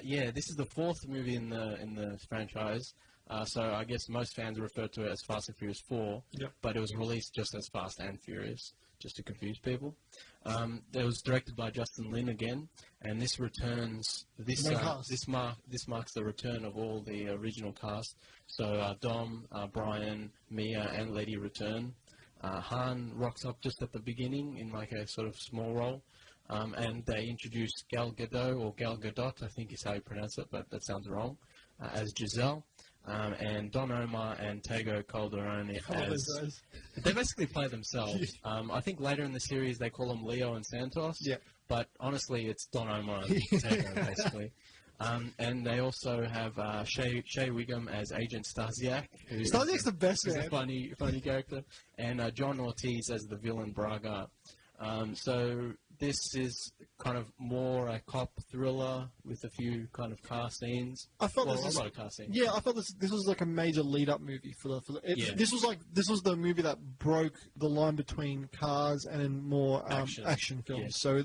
Yeah, this is the fourth movie in the franchise. So I guess most fans refer to it as Fast and Furious 4, but it was released just as Fast and Furious, just to confuse people. It was directed by Justin Lin again, and this returns this marks the return of all the original cast. So Dom, Brian, Mia, and Letty return. Han rocks up just at the beginning in like a sort of small role. And they introduce Gal Gadot, or Gal Gadot, I think is how you pronounce it, but that sounds wrong, as Giselle. And Don Omar and Tego Calderone as... They basically play themselves. I think later in the series they call them Leo and Santos, but honestly it's Don Omar and Tego, basically. And they also have Shea Wiggum as Agent Stasiak. Stasiak's the best, man. He's a funny character. And John Ortiz as the villain Braga. So this is kind of more a cop thriller with a few kind of car scenes. I felt a lot of car scenes. Yeah, I felt this was like a major lead-up movie This was the movie that broke the line between cars and more action films. Yeah. So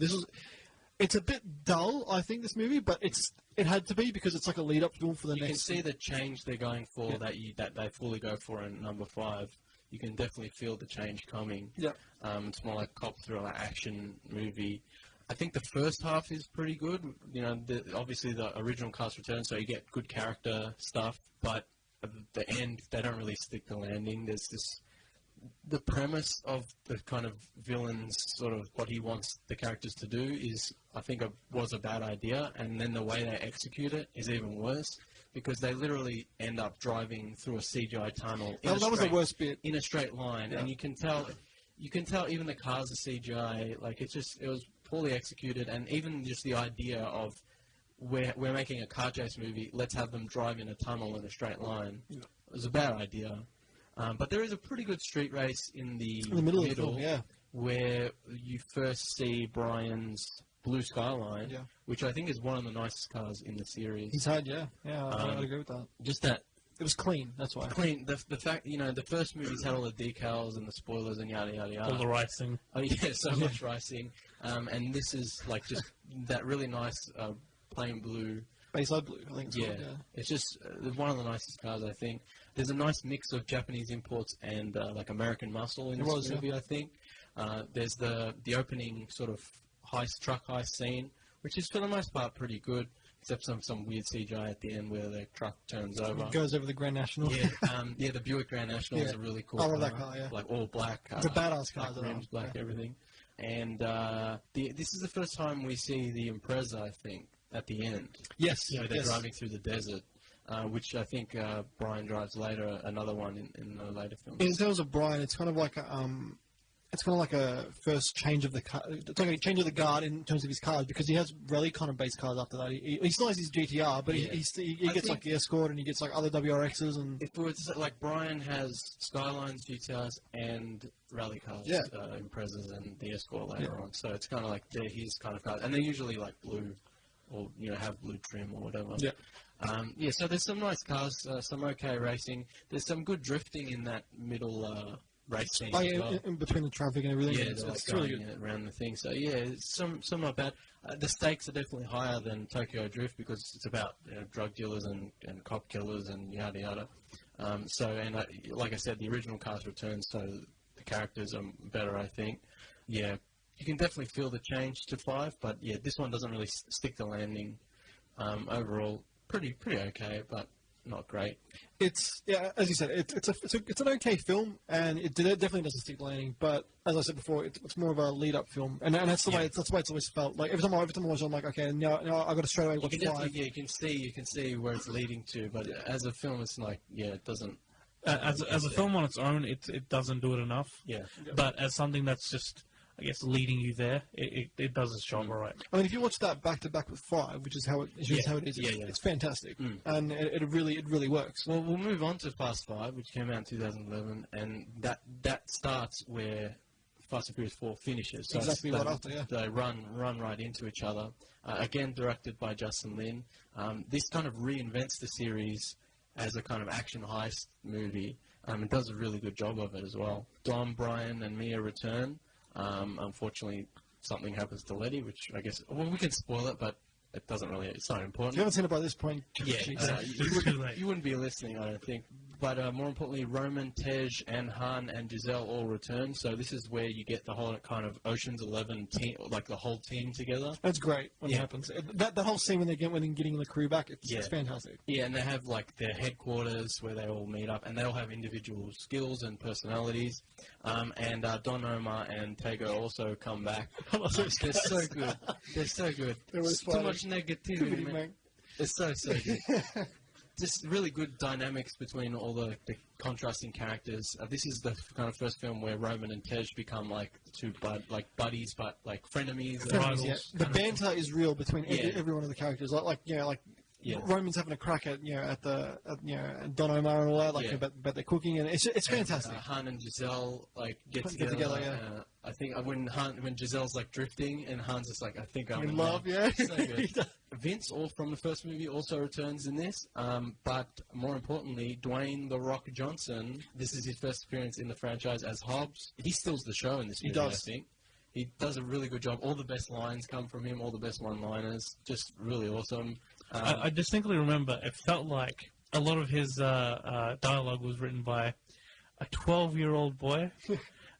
it's a bit dull, I think, this movie, but it had to be because it's like a lead-up film for the next. You can see the change they're going for that they fully go for in number 5. You can definitely feel the change coming. Yeah. It's more like cop thriller action movie. I think the first half is pretty good. You know, obviously the original cast returns, so you get good character stuff. But at the end, they don't really stick the landing. There's the premise of the kind of villain's sort of what he wants the characters to do is, I think, was a bad idea, and then the way they execute it is even worse. Because they literally end up driving through a CGI tunnel. That was the worst bit. In a straight line, and you can tell even the cars are CGI. Like it was poorly executed, and even just the idea of we're making a car chase movie, let's have them drive in a tunnel in a straight line. It was a bad idea. But there is a pretty good street race in the middle of the film, where you first see Brian's blue Skyline, which I think is one of the nicest cars in the series. He's had, I agree with that. Just that it was clean. That's why. Clean. The fact, the first movies had all the decals and the spoilers and yada yada yada. All the racing. Oh yeah, so much racing. And this is like just that really nice plain blue. Bayside blue, I think. It's called, It's just one of the nicest cars, I think. There's a nice mix of Japanese imports and like American muscle in this movie, I think. There's the opening sort of truck heist scene, which is for the most part pretty good, except some weird CGI at the end where the truck turns over. It goes over the Grand National. The Buick Grand National is a really cool car. I love that car, like all black. It's a badass car. Rims, black everything. And this is the first time we see the Impreza, I think, at the end. Yes. They're driving through the desert. Which I think Brian drives later, another one in the later films. In terms of Brian, it's kind of like a first change of the car. It's like a change of the guard in terms of his cars, because he has rally kind of based cars after that. He still has his GTR, but he gets like the Escort and he gets like other WRXs and. If it was like Brian has Skylines, GTRs, and rally cars, Imprezas, and the Escort later on. So it's kind of like they're his kind of cars, and they're usually like blue, or have blue trim or whatever. So there's some nice cars, some okay racing. There's some good drifting in that middle race scene as well. In between the traffic and everything. Yeah, it's really good around the thing. So some not bad. The stakes are definitely higher than Tokyo Drift because it's about drug dealers and cop killers and yada yada. Like I said, the original cast returns, so the characters are better, I think. Yeah, you can definitely feel the change to 5, but this one doesn't really stick the landing. Overall, pretty okay, but not great. It's as you said, it's an okay film, and it definitely doesn't stick the landing. But as I said before, it's more of a lead-up film, and that's the way it's always felt. Like every time I watch it, I'm like, okay, now I got to straight away watch 5. You can see where it's leading to, but as a film, it's like it doesn't. As a film on its own, it doesn't do it enough. Yeah. But as something that's just, I guess, leading you there, it does its job all right. I mean, if you watch that back to back with 5, which is how it is, it's fantastic, and it really works. Well, we'll move on to Fast 5, which came out in 2011, and that starts where Fast and Furious 4 finishes. So exactly right after, they run right into each other. Again, directed by Justin Lin. This kind of reinvents the series as a kind of action heist movie. It does a really good job of it as well. Dom, Brian, and Mia return. Unfortunately, something happens to Letty, which I guess we can spoil it, but it doesn't really. It's not important. If you haven't seen it by this point, Yeah, jeez. you wouldn't be listening, I don't think. But more importantly, Roman, Tej, and Han and Giselle all return. So this is where you get the whole kind of Ocean's 11 team, like the whole team together. That's great when it happens. That whole scene when they're getting the crew back, it's fantastic. Yeah, and they have like their headquarters where they all meet up, and they all have individual skills and personalities. And Don Omar and Tego also come back. They're so good. They're so good. Too much negativity, man. It's so good. Just really good dynamics between all the contrasting characters. This is the kind of first film where Roman and Tej become like two buddies, but like frenemies. Rivals. Yeah. The banter is real between every one of the characters. Roman's having a crack at Don Omar and all that, about their cooking, and it's fantastic. Han and Giselle get together. I think when Giselle's like drifting and Han's just like, I think I'm in love. Yeah, so good. Vince, from the first movie, also returns in this. But more importantly, Dwayne "The Rock" Johnson. This is his first appearance in the franchise as Hobbs. He steals the show in this movie. He does. I think. He does a really good job. All the best lines come from him. All the best one-liners. Just really awesome. I distinctly remember it felt like a lot of his dialogue was written by a 12-year-old boy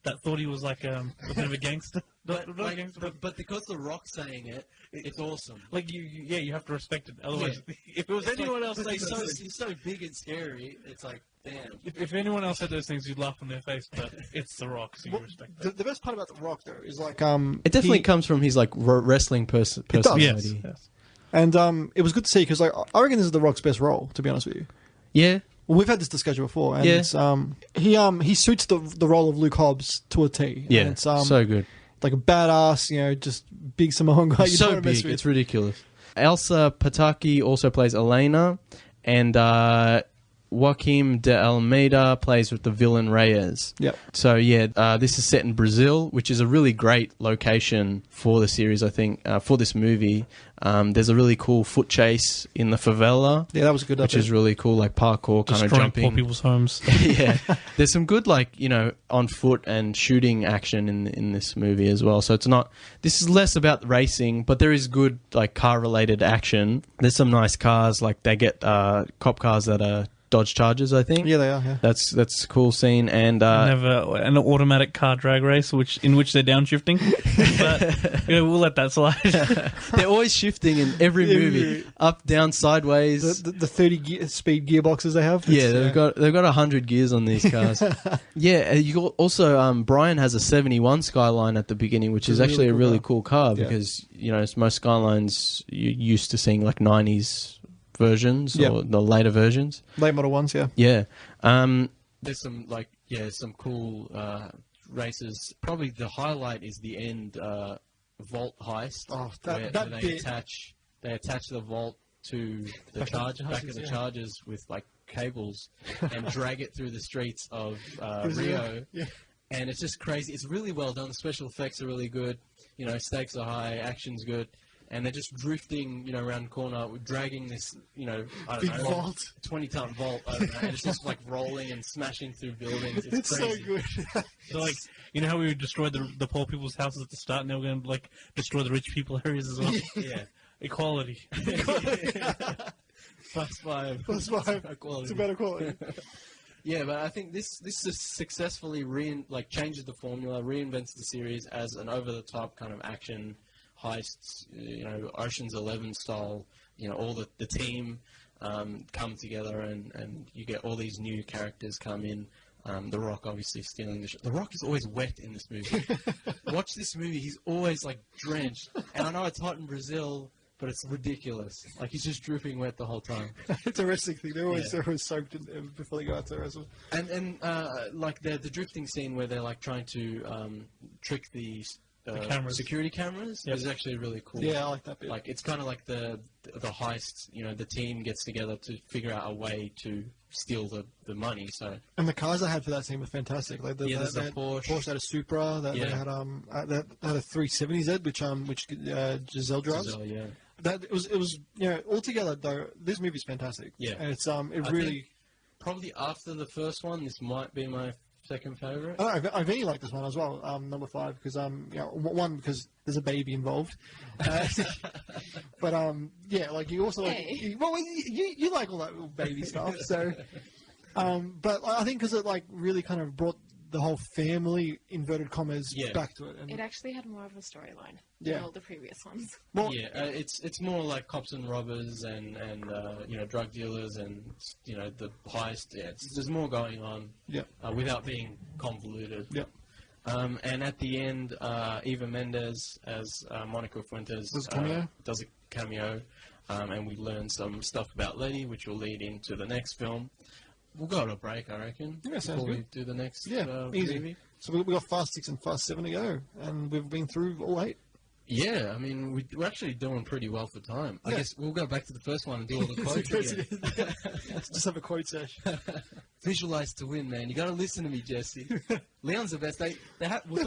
that thought he was like a bit of a gangster. But because The Rock's saying it, it's awesome. Like you have to respect it. Otherwise, if it was anyone else, he's so big and scary. It's like, damn. If anyone else said those things, you'd laugh in their face. But it's The The Rock, so you respect that. The best part about The Rock, though, is like it definitely comes from his like wrestling personality. Yes. And it was good to see because I reckon this is The Rock's best role, to be honest with you. Yeah. Well, we've had this discussion before, and it's, he suits the role of Luke Hobbs to a T. Yeah, and it's so good. Like a badass, just big Samoan guy. You so big, it's ridiculous. Elsa Pataki also plays Elena, and Joaquim de Almeida plays with the villain Reyes. Yep. So this is set in Brazil, which is a really great location for the series, I think, for this movie. There's a really cool foot chase in the favela. Yeah, that was a good. Which is really cool, like parkour kind of jumping. Poor people's homes. Yeah. There's some good, on foot and shooting action in this movie as well. So this is less about racing, but there is good, car related action. There's some nice cars, they get cop cars that are Dodge Chargers, I think. Yeah, they are. Yeah. That's a cool scene, and have an automatic car drag race, in which they're downshifting. But we'll let that slide. They're always shifting in every movie, up, down, sideways. The 30 speed gearboxes they have. They've got 100 gears on these cars. You also Brian has a 71 Skyline at the beginning, which is actually a really cool car because most Skylines you're used to seeing 90s. Versions or the later versions, late model ones, yeah. There's some some cool races. Probably the highlight is the end vault heist. Oh, where they attach the vault to the back of the Chargers with cables and drag it through the streets of Rio. Yeah. And it's just crazy. It's really well done. The special effects are really good. Stakes are high, action's good. And they're just drifting, around the corner, dragging this, I don't know, vault. 20-ton vault over, and it's just rolling and smashing through buildings. It's crazy. So good. So how we destroyed the poor people's houses at the start, and now we're going to destroy the rich people areas as well. Yeah, equality. +5. +5. Equality. It's about equality. Yeah, but I think this just successfully changes the formula, reinvents the series as an over-the-top kind of action. Heists, Ocean's 11 style, all the team come together and you get all these new characters come in. The Rock obviously stealing the show. The Rock is always wet in this movie. Watch this movie, he's always drenched. And I know it's hot in Brazil, but it's ridiculous. He's just dripping wet the whole time. It's a wrestling thing. They're always soaked before they go out to wrestle. And the drifting scene where they're trying to trick the security cameras is actually really cool. Yeah, I like that bit. It's kind of like the heist. The team gets together to figure out a way to steal the money. So and the cars they had for that scene were fantastic. There's a Porsche had a Supra. They had a 370Z, which Giselle drives. Giselle, yeah. That it was altogether though. This movie's fantastic. Yeah, and it's really probably after the first one. This might be my second favorite? I really like this one as well, number 5, because one, because there's a baby involved, but yeah, like you also like you like all that little baby stuff, so but I think because it like really kind of brought the whole family inverted commas back to it. And it actually had more of a storyline Yeah. than all the previous ones. well, Yeah, it's more like cops and robbers and drug dealers and the heist. Yeah, there's more going on. Yeah. Without being convoluted. Yeah. And at the end, Eva Mendes as Monica Fuentes does a cameo, and we learn some stuff about Letty, which will lead into the next film. We'll go on a break, I reckon. Yeah, sounds before good. we do the next easy. movie. So we got Fast 6 and Fast 7 to go, and we've been through all 8. Yeah, I mean, we're actually doing pretty well for time. I guess we'll go back to the first one and do all the quotes again. Just have a quote session. Visualize to win, man. You got to listen to me, Jesse. Leon's the best. We'll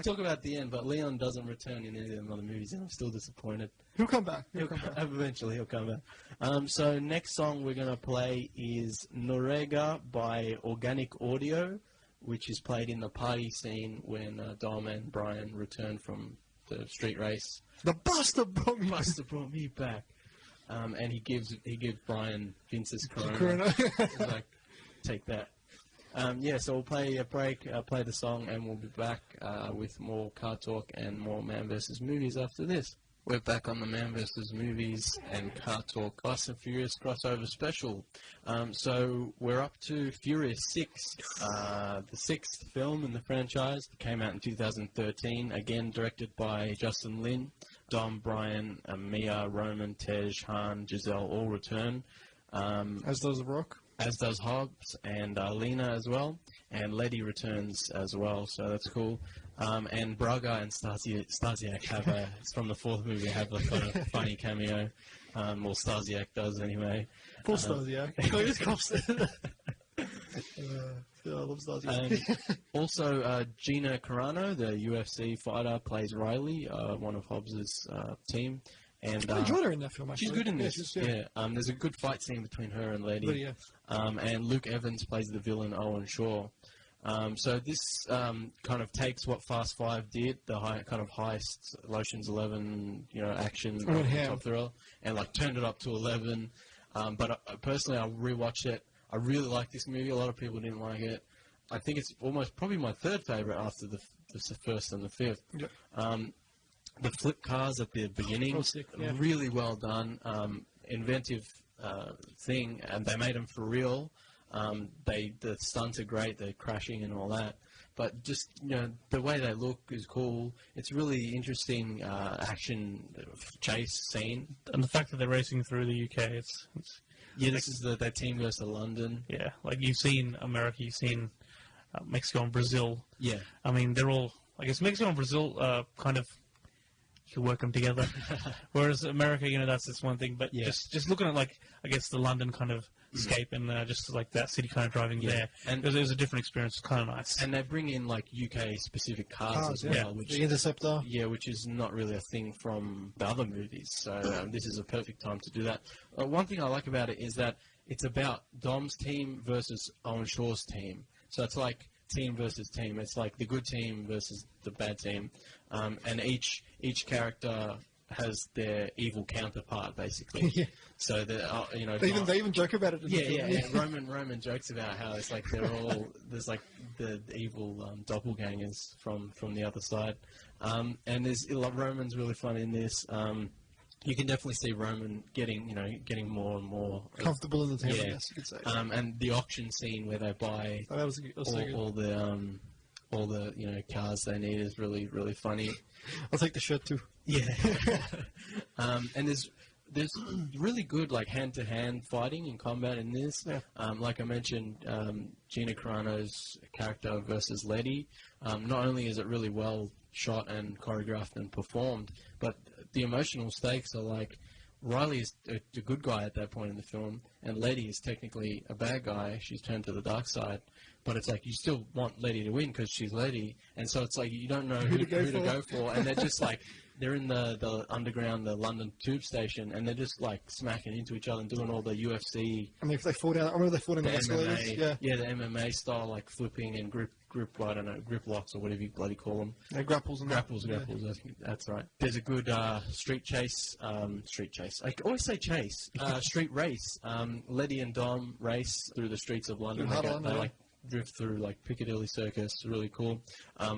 talk about the end, but Leon doesn't return in any of the other movies, and I'm still disappointed. He'll come back. Eventually, he'll come back. So next song we're going to play is Norega by Organic Audio, which is played in the party scene when Dom and Brian return from the street race. The Buster brought me Buster brought me back. And he gives Brian Vince's Corona. He's like, take that. So we'll play a break, play the song, and we'll be back with more CarTorque and more Man vs. Movies after this. We're back on the Man vs. Movies and CarTorque Fast and Furious crossover special. So we're up to Furious 6, the 6th film in the franchise. It came out in 2013, again directed by Justin Lin. Dom, Brian, Mia, Roman, Tej, Han, Giselle all return. As does The Rock. As does Hobbs and Lena as well. And Letty returns as well, so that's cool. And Braga and Stasiak have from the 4th movie, have a funny cameo. Well, Stasiak does anyway. Full Stasiak. I love Stasiak. Also, Gina Carano, the UFC fighter, plays Riley, one of Hobbs's team. And I enjoyed her in that film, actually. She's good in this. There's a good fight scene between her and Letty. But, yeah. And Luke Evans plays the villain Owen Shaw. So this kind of takes what Fast 5 did, the kind of heist, Ocean's 11, action, top thrill, and like turned it up to 11. But personally, I rewatched it. I really like this movie. A lot of people didn't like it. I think it's probably my 3rd favorite after the 1st and the 5th. Yep. The flip cars at the beginning, really well done, inventive thing, and they made them for real. The stunts are great, they're crashing and all that, but just the way they look is cool. It's really interesting action chase scene, and the fact that they're racing through the UK, it's this is their team goes to London. Yeah, like you've seen America, you've seen Mexico and Brazil. Yeah, I mean they're all. I guess Mexico and Brazil kind of. You work them together, whereas America, that's this one thing. But just looking at I guess the London kind of scape and just like that city kind of driving there, and it was a different experience. It's kind of nice. And they bring in UK specific cars as well, which the Interceptor, which is not really a thing from the other movies. So this is a perfect time to do that. One thing I like about it is that it's about Dom's team versus Owen Shaw's team. So it's like team versus team. It's like the good team versus the bad team, and each character has their evil counterpart, basically. Yeah. So that they even joke about it. Roman jokes about how it's like there's like the evil doppelgangers from the other side, and Roman's really fun in this. You can definitely see Roman getting more and more comfortable in the team. I guess you could say. And the auction scene where they buy all the cars they need is really, really funny. I'll take the shirt too. Yeah. And there's really good hand-to-hand fighting and combat in this. Yeah. Like I mentioned, Gina Carano's character versus Letty. Not only is it really well shot and choreographed and performed, but the emotional stakes are like Riley is a good guy at that point in the film, and Letty is technically a bad guy. She's turned to the dark side, but it's like you still want Letty to win because she's Letty, and so it's like you don't know who to go for, and they're just like they're in the underground, the London tube station, and they're just like smacking into each other and doing all the UFC. And if they fall down, I remember they fall down the escalators. MMA, the MMA style, like flipping and grip, I don't know, grip locks or whatever you bloody call them. Yeah, grapples and grapples. I think that's right. There's a good street chase. I always say chase. Street race. Letty and Dom race through the streets of London. They like drift through like Piccadilly Circus. Really cool.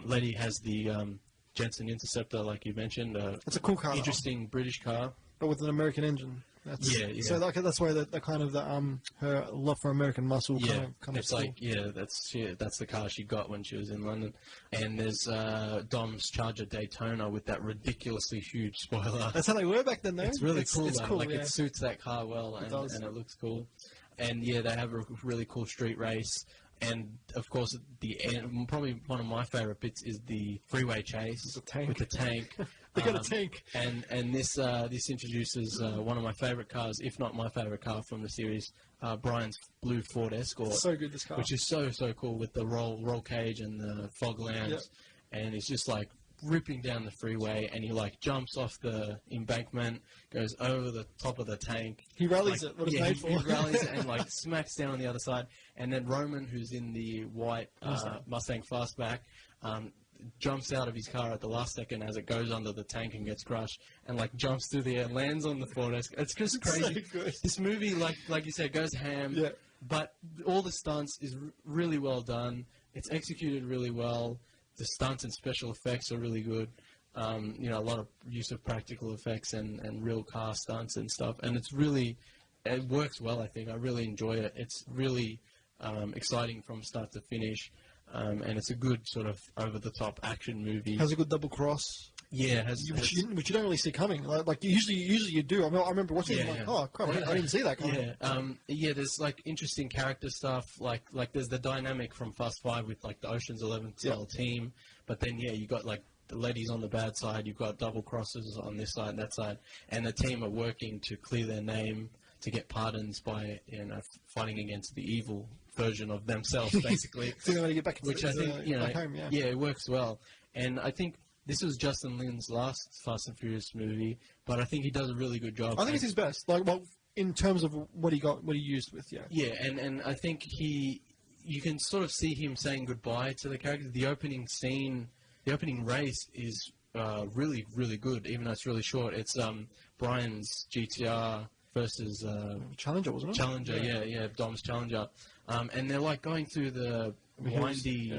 Letty has the Jensen Interceptor, like you mentioned. It's a cool car. Interesting British car, but with an American engine. Yeah. So that's why the kind of her love for American muscle kind of it's like that's the car she got when she was in London. And there's Dom's Charger Daytona with that ridiculously huge spoiler. That's how they were back then, though. It's really cool. It's cool, it suits that car well, and it looks cool. And they have a really cool street race. And of course, at the end, probably one of my favorite bits is the freeway chase with the tank. They got a tank. And this introduces one of my favorite cars, if not my favorite car from the series, Brian's blue Ford Escort. So good, this car. Which is so cool with the roll cage and the fog lamps. Yep. And it's just like ripping down the freeway, and he like jumps off the embankment, goes over the top of the tank. He rallies it. What it's made for. He rallies it and like smacks down on the other side. And then Roman, who's in the white Mustang Fastback, jumps out of his car at the last second as it goes under the tank and gets crushed, and like jumps through the air, lands on the Ford Escort. It's just crazy. So good. This movie, like you said, goes ham. Yeah. But all the stunts is really well done. It's executed really well. The stunts and special effects are really good. A lot of use of practical effects and real car stunts and stuff. And it works well, I think. I really enjoy it. It's really exciting from start to finish. And it's a good sort of over-the-top action movie. Has a good double cross. Yeah, which you don't really see coming. Like usually you do. I remember watching it like, oh crap, I didn't see that coming. Yeah. There's like interesting character stuff. Like there's the dynamic from Fast 5 with like the Ocean's 11 style team. But then you got like the ladies on the bad side. You've got double crosses on this side and that side, and the team are working to clear their name to get pardons by fighting against the evil version of themselves, basically. So they want to get back into which I think back home, it works well. And I think this was Justin Lin's last Fast and Furious movie, but I think he does a really good job. I think it's his best. Like, well, in terms of what he used with, Yeah, and I think you can sort of see him saying goodbye to the characters. The opening scene, the opening race is really, really good, even though it's really short. It's Brian's GTR versus Challenger, wasn't it? Challenger, yeah, Dom's Challenger. And they're like going through the windy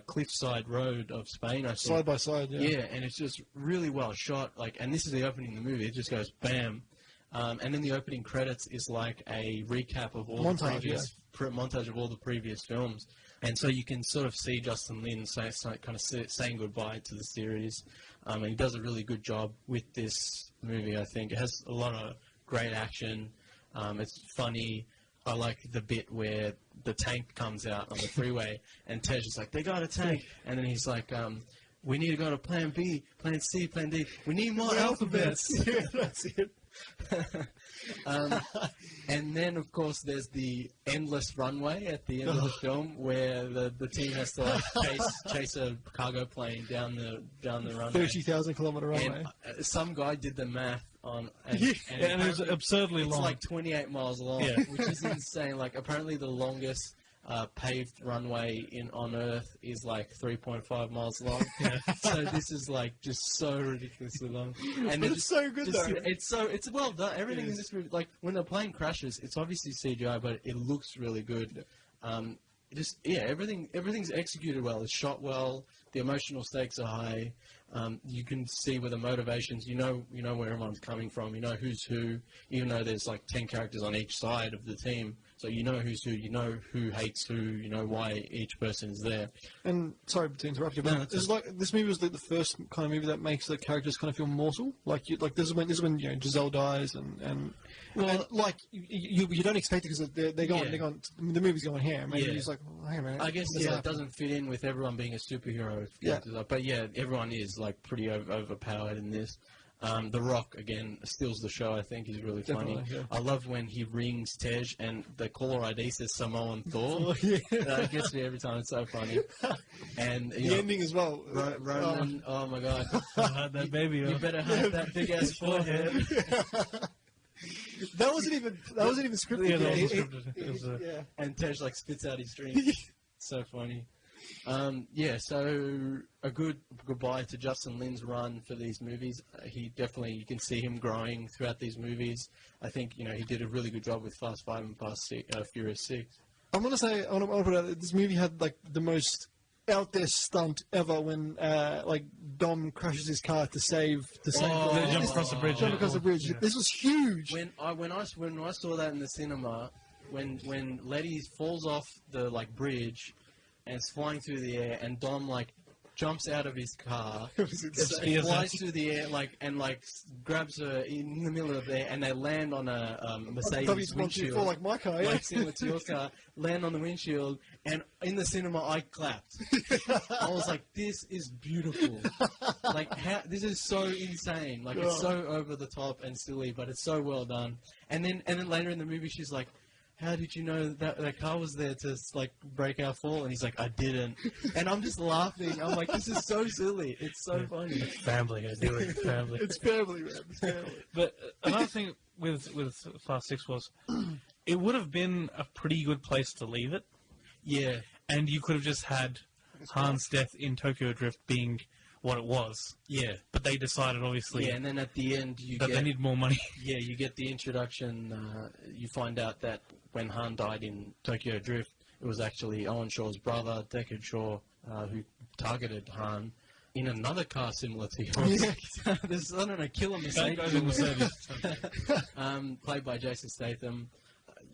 cliffside road of Spain, I think. Side by side, Yeah, and it's just really well shot. And this is the opening of the movie. It just goes bam. And then the opening credits is like a recap of all montage of all the previous films. And so you can sort of see Justin Lin saying goodbye to the series. And he does a really good job with this movie, I think. It has a lot of great action. It's funny. I like the bit where the tank comes out on the freeway, and Tej is like, they got a tank. And then he's like, we need to go to Plan B, Plan C, Plan D. We need more alphabets. Yeah, that's it. And then, of course, there's the endless runway at the end of the film where the team has to chase a cargo plane down the runway. 30,000-kilometer runway. And some guy did the math on, and it was absurdly long. It's like 28 miles long, which is insane. Like apparently the longest paved runway on Earth is like 3.5 miles long. So this is like just so ridiculously long. And it's so good though. It's well done. Everything in this movie, like when the plane crashes, it's obviously CGI, but it looks really good. Everything's executed well. It's shot well. The emotional stakes are high. You can see where the motivations. You know where everyone's coming from. You know who's who. Even though there's like 10 characters on each side of the team, so you know who's who. You know who hates who. You know why each person is there. And sorry to interrupt you, but this movie was like the first kind of movie that makes the characters kind of feel mortal. Like this is when Giselle dies and like you don't expect it because they're going. The movie's going ham. Maybe he's like, oh, hang on a minute. I guess it doesn't fit in with everyone being a superhero. But everyone is like pretty overpowered in this. The Rock, again, steals the show, I think. He's really funny. Definitely, yeah. I love when he rings Tej and the caller ID says Samoan Thor. Oh, yeah. That gets me every time. It's so funny. And you The know, ending as well. Roman, oh my God. That baby. You better have that big-ass forehead. That wasn't even scripted. Yeah, that Yeah, wasn't scripted. It was, yeah. And Tej, like, spits out his drink. So funny. Yeah, so a good goodbye to Justin Lin's run for these movies. He definitely, you can see him growing throughout these movies. I think, you know, he did a really good job with Fast 5 and Furious 6. I'm gonna say, I want to put out, this movie had like the most out there stunt ever when like Dom crashes his car to save They jump across the bridge. jump across the bridge. Yeah. This was huge. When I saw that in the cinema, when Letty falls off the like bridge and is flying through the air, and Dom like jumps out of his car, insane. flies through the air grabs her in the middle of there, and they land on a Mercedes windshield, like my car, yeah. like similar to your car, land on the windshield, and in the cinema I clapped. I was like, this is beautiful. Like, this is so insane. Like, it's so over the top and silly, but it's so well done. And then later in the movie, she's like, how did you know that car was there to, like, break our fall? And he's like, I didn't. And I'm just laughing. I'm like, this is so silly. It's so funny. Family, I do it. Family. It's family, man. It's family. But another thing with Fast 6 was it would have been a pretty good place to leave it. Yeah. And you could have just had Han's death in Tokyo Drift being what it was. Yeah. But they decided, obviously, Yeah, and then at the end, they need more money. Yeah, you get the introduction. You find out that when Han died in Tokyo Drift, it was actually Owen Shaw's brother, Deckard Shaw, who targeted Han in another car similar to yours. There's, I don't know, Killer Mercedes. Played by Jason Statham.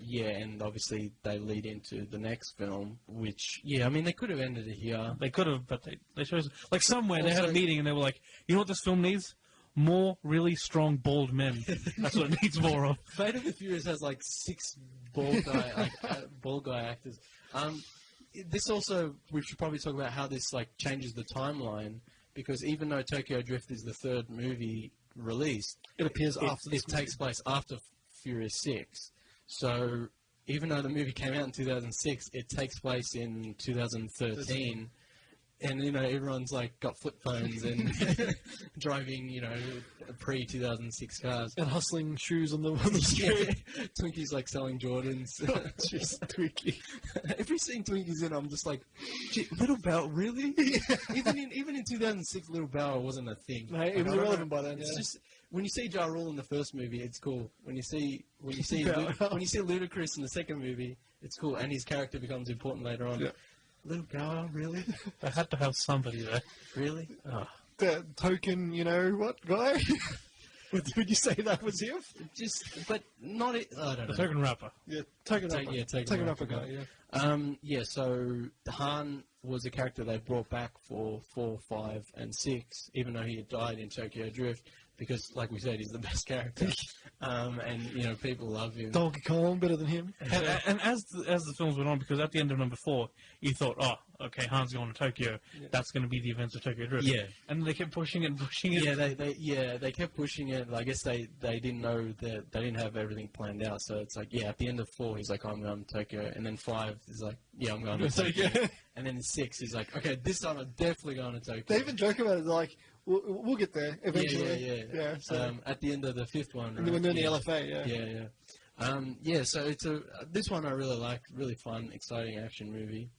Yeah, and obviously they lead into the next film, which, yeah, I mean, they could have ended it here. They could have, but they chose... Like, somewhere they had a Also- meeting and they were like, you know what this film needs? More really strong, bald men. That's what it needs more of. Fate of the Furious has like 6 bald guy actors. This also, we should probably talk about how this like changes the timeline, because even though Tokyo Drift is the 3rd movie released, It appears after this it takes place after Furious 6. So even though the movie came out in 2006, it takes place in 2013. And, you know, everyone's, like, got flip phones and driving, you know, pre-2006 cars. And hustling shoes on the street. Twinkies, like, selling Jordans. Just Twinkie. Every scene Twinkies in, I'm just like, gee, Little Bell, really? Even in 2006, Little Bell wasn't a thing. No, it was irrelevant by then, It's yeah. just, when you see Ja Rule in the first movie, it's cool. When you see Ludacris in the second movie, it's cool. And his character becomes important later on. Yeah. Little Bell, really? They had to have somebody there. Really? Oh. The token, you know what, guy? Would you say that was him? But not it. I don't know. The token rapper. Yeah, token Take- rapper. yeah, Token Token rapper rapper guy. guy, yeah. So Han was a character they brought back for 4, 5, and 6, even though he had died in Tokyo Drift, because, like we said, he's the best character. And, you know, people love him. Donkey Kong, better than him. And as the films went on, because at the end of number 4, you thought, oh, okay, Han's going to Tokyo. That's going to be the events of Tokyo Drift. Yeah. And they kept pushing it and pushing it. They kept pushing it. I guess they didn't know that they didn't have everything planned out. So it's like, yeah, at the end of 4, he's like, I'm going to Tokyo. And then 5 is like, yeah, I'm going to Tokyo. And then 6, he's like, okay, this time I'm definitely going to Tokyo. They even joke about it, they're like, we'll get there eventually. Yeah. So, At the end of the 5th one, and then we're doing yeah. the LFA, yeah. So it's this one I really liked, really fun, exciting action movie.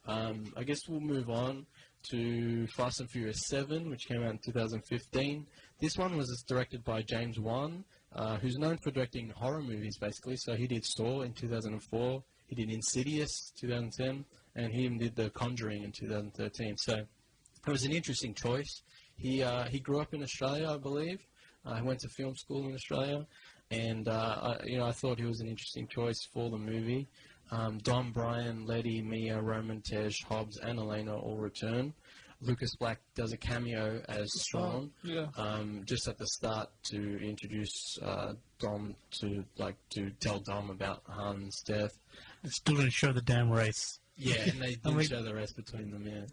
I guess we'll move on to Fast and Furious 7, which came out in 2015. This one was directed by James Wan, who's known for directing horror movies, basically. So he did Saw in 2004, he did Insidious 2010, and he even did The Conjuring in 2013. So it was an interesting choice. He grew up in Australia, I believe. He went to film school in Australia, and I thought he was an interesting choice for the movie. Dom, Brian, Letty, Mia, Roman, Tej, Hobbs, and Elena all return. Lucas Black does a cameo as Sean, just at the start to introduce Dom to tell Dom about Han's death. It still didn't show the damn race. Yeah, and they didn't show the rest between them. Yeah.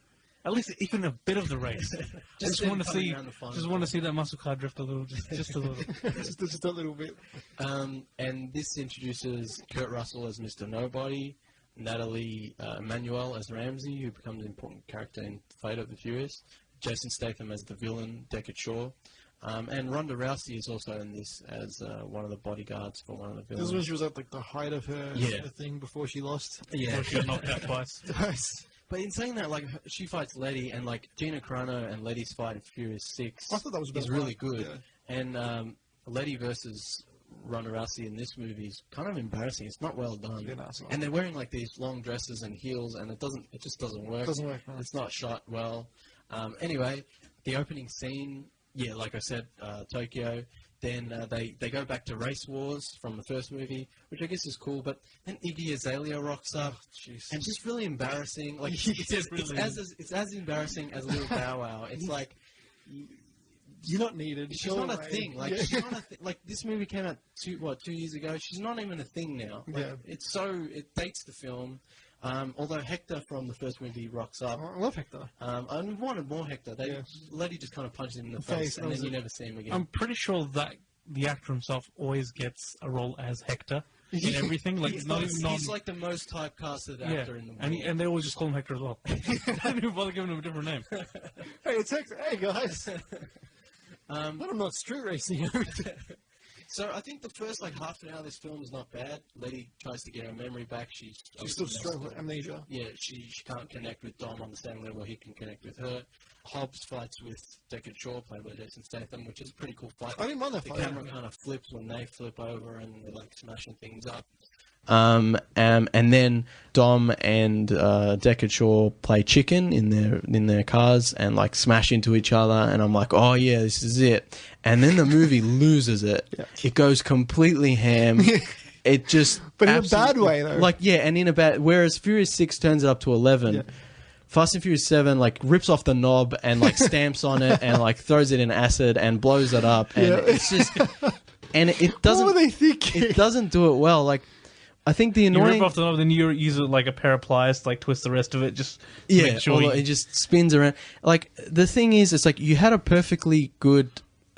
At least even a bit of the race. I just want to see. Just want to see that muscle car drift a little, just a little. just a little bit. And this introduces Kurt Russell as Mr. Nobody, Natalie Emmanuel as Ramsey, who becomes an important character in Fate of the Furious, Jason Statham as the villain, Deckard Shaw, and Ronda Rousey is also in this as one of the bodyguards for one of the villains. This is when she was at like the height of her thing before she lost. Yeah, Before she got knocked out twice. But in saying that, like, she fights Letty, and like Gina Carano and Letty's fight in Furious 6 I thought that was is really good. Yeah. And Letty versus Ronda Rousey in this movie is kind of embarrassing. It's not well done. Yeah, no, it's not. And they're wearing like these long dresses and heels, and it just doesn't work. It doesn't work. No. It's not shot well. Anyway, the opening scene, yeah, like I said, Tokyo. Then they go back to Race Wars from the first movie, which I guess is cool. But then Iggy Azalea rocks up, and just really embarrassing. Like it's as embarrassing as Little Bow Wow. It's like you're not needed. She's not a thing. Like she's not a like this movie came out 2 years ago. She's not even a thing now. Like, it dates the film. Although Hector from the first movie rocks up. I love Hector. I wanted more Hector. Letty just kind of punches him in the face, and then you never see him again. I'm pretty sure that the actor himself always gets a role as Hector in everything. Like he's like the most typecasted actor in the world. And they always just call him Hector as well. They don't even bother giving him a different name. Hey, it's Hector. Hey, guys. But I'm not street racing. So I think the first like half an hour of this film is not bad. Letty tries to get her memory back. She's still struggling with amnesia. Yeah, she can't connect with Dom on the same level he can connect with her. Hobbs fights with Deckard Shaw, played by Jason Statham, which is a pretty cool fight. I didn't mind that fight. The camera kind of flips when they flip over and they're like smashing things up. And then Dom and Deckard Shaw play chicken in their cars and like smash into each other, and I'm like, oh yeah, this is it. And then the movie loses it. Yeah. It goes completely ham. It just, but in a bad way though. Like and in a bad. Whereas Furious 6 turns it up to 11. Yeah. Fast and Furious 7 like rips off the knob and like stamps on it and like throws it in acid and blows it up, and it's just, and it doesn't. What were they thinking? It doesn't do it well. Like, I think the annoying... You rip off the knob, then you use it like a pair of pliers to like twist the rest of it, just to make sure it just spins around. Like, the thing is, it's like you had a perfectly good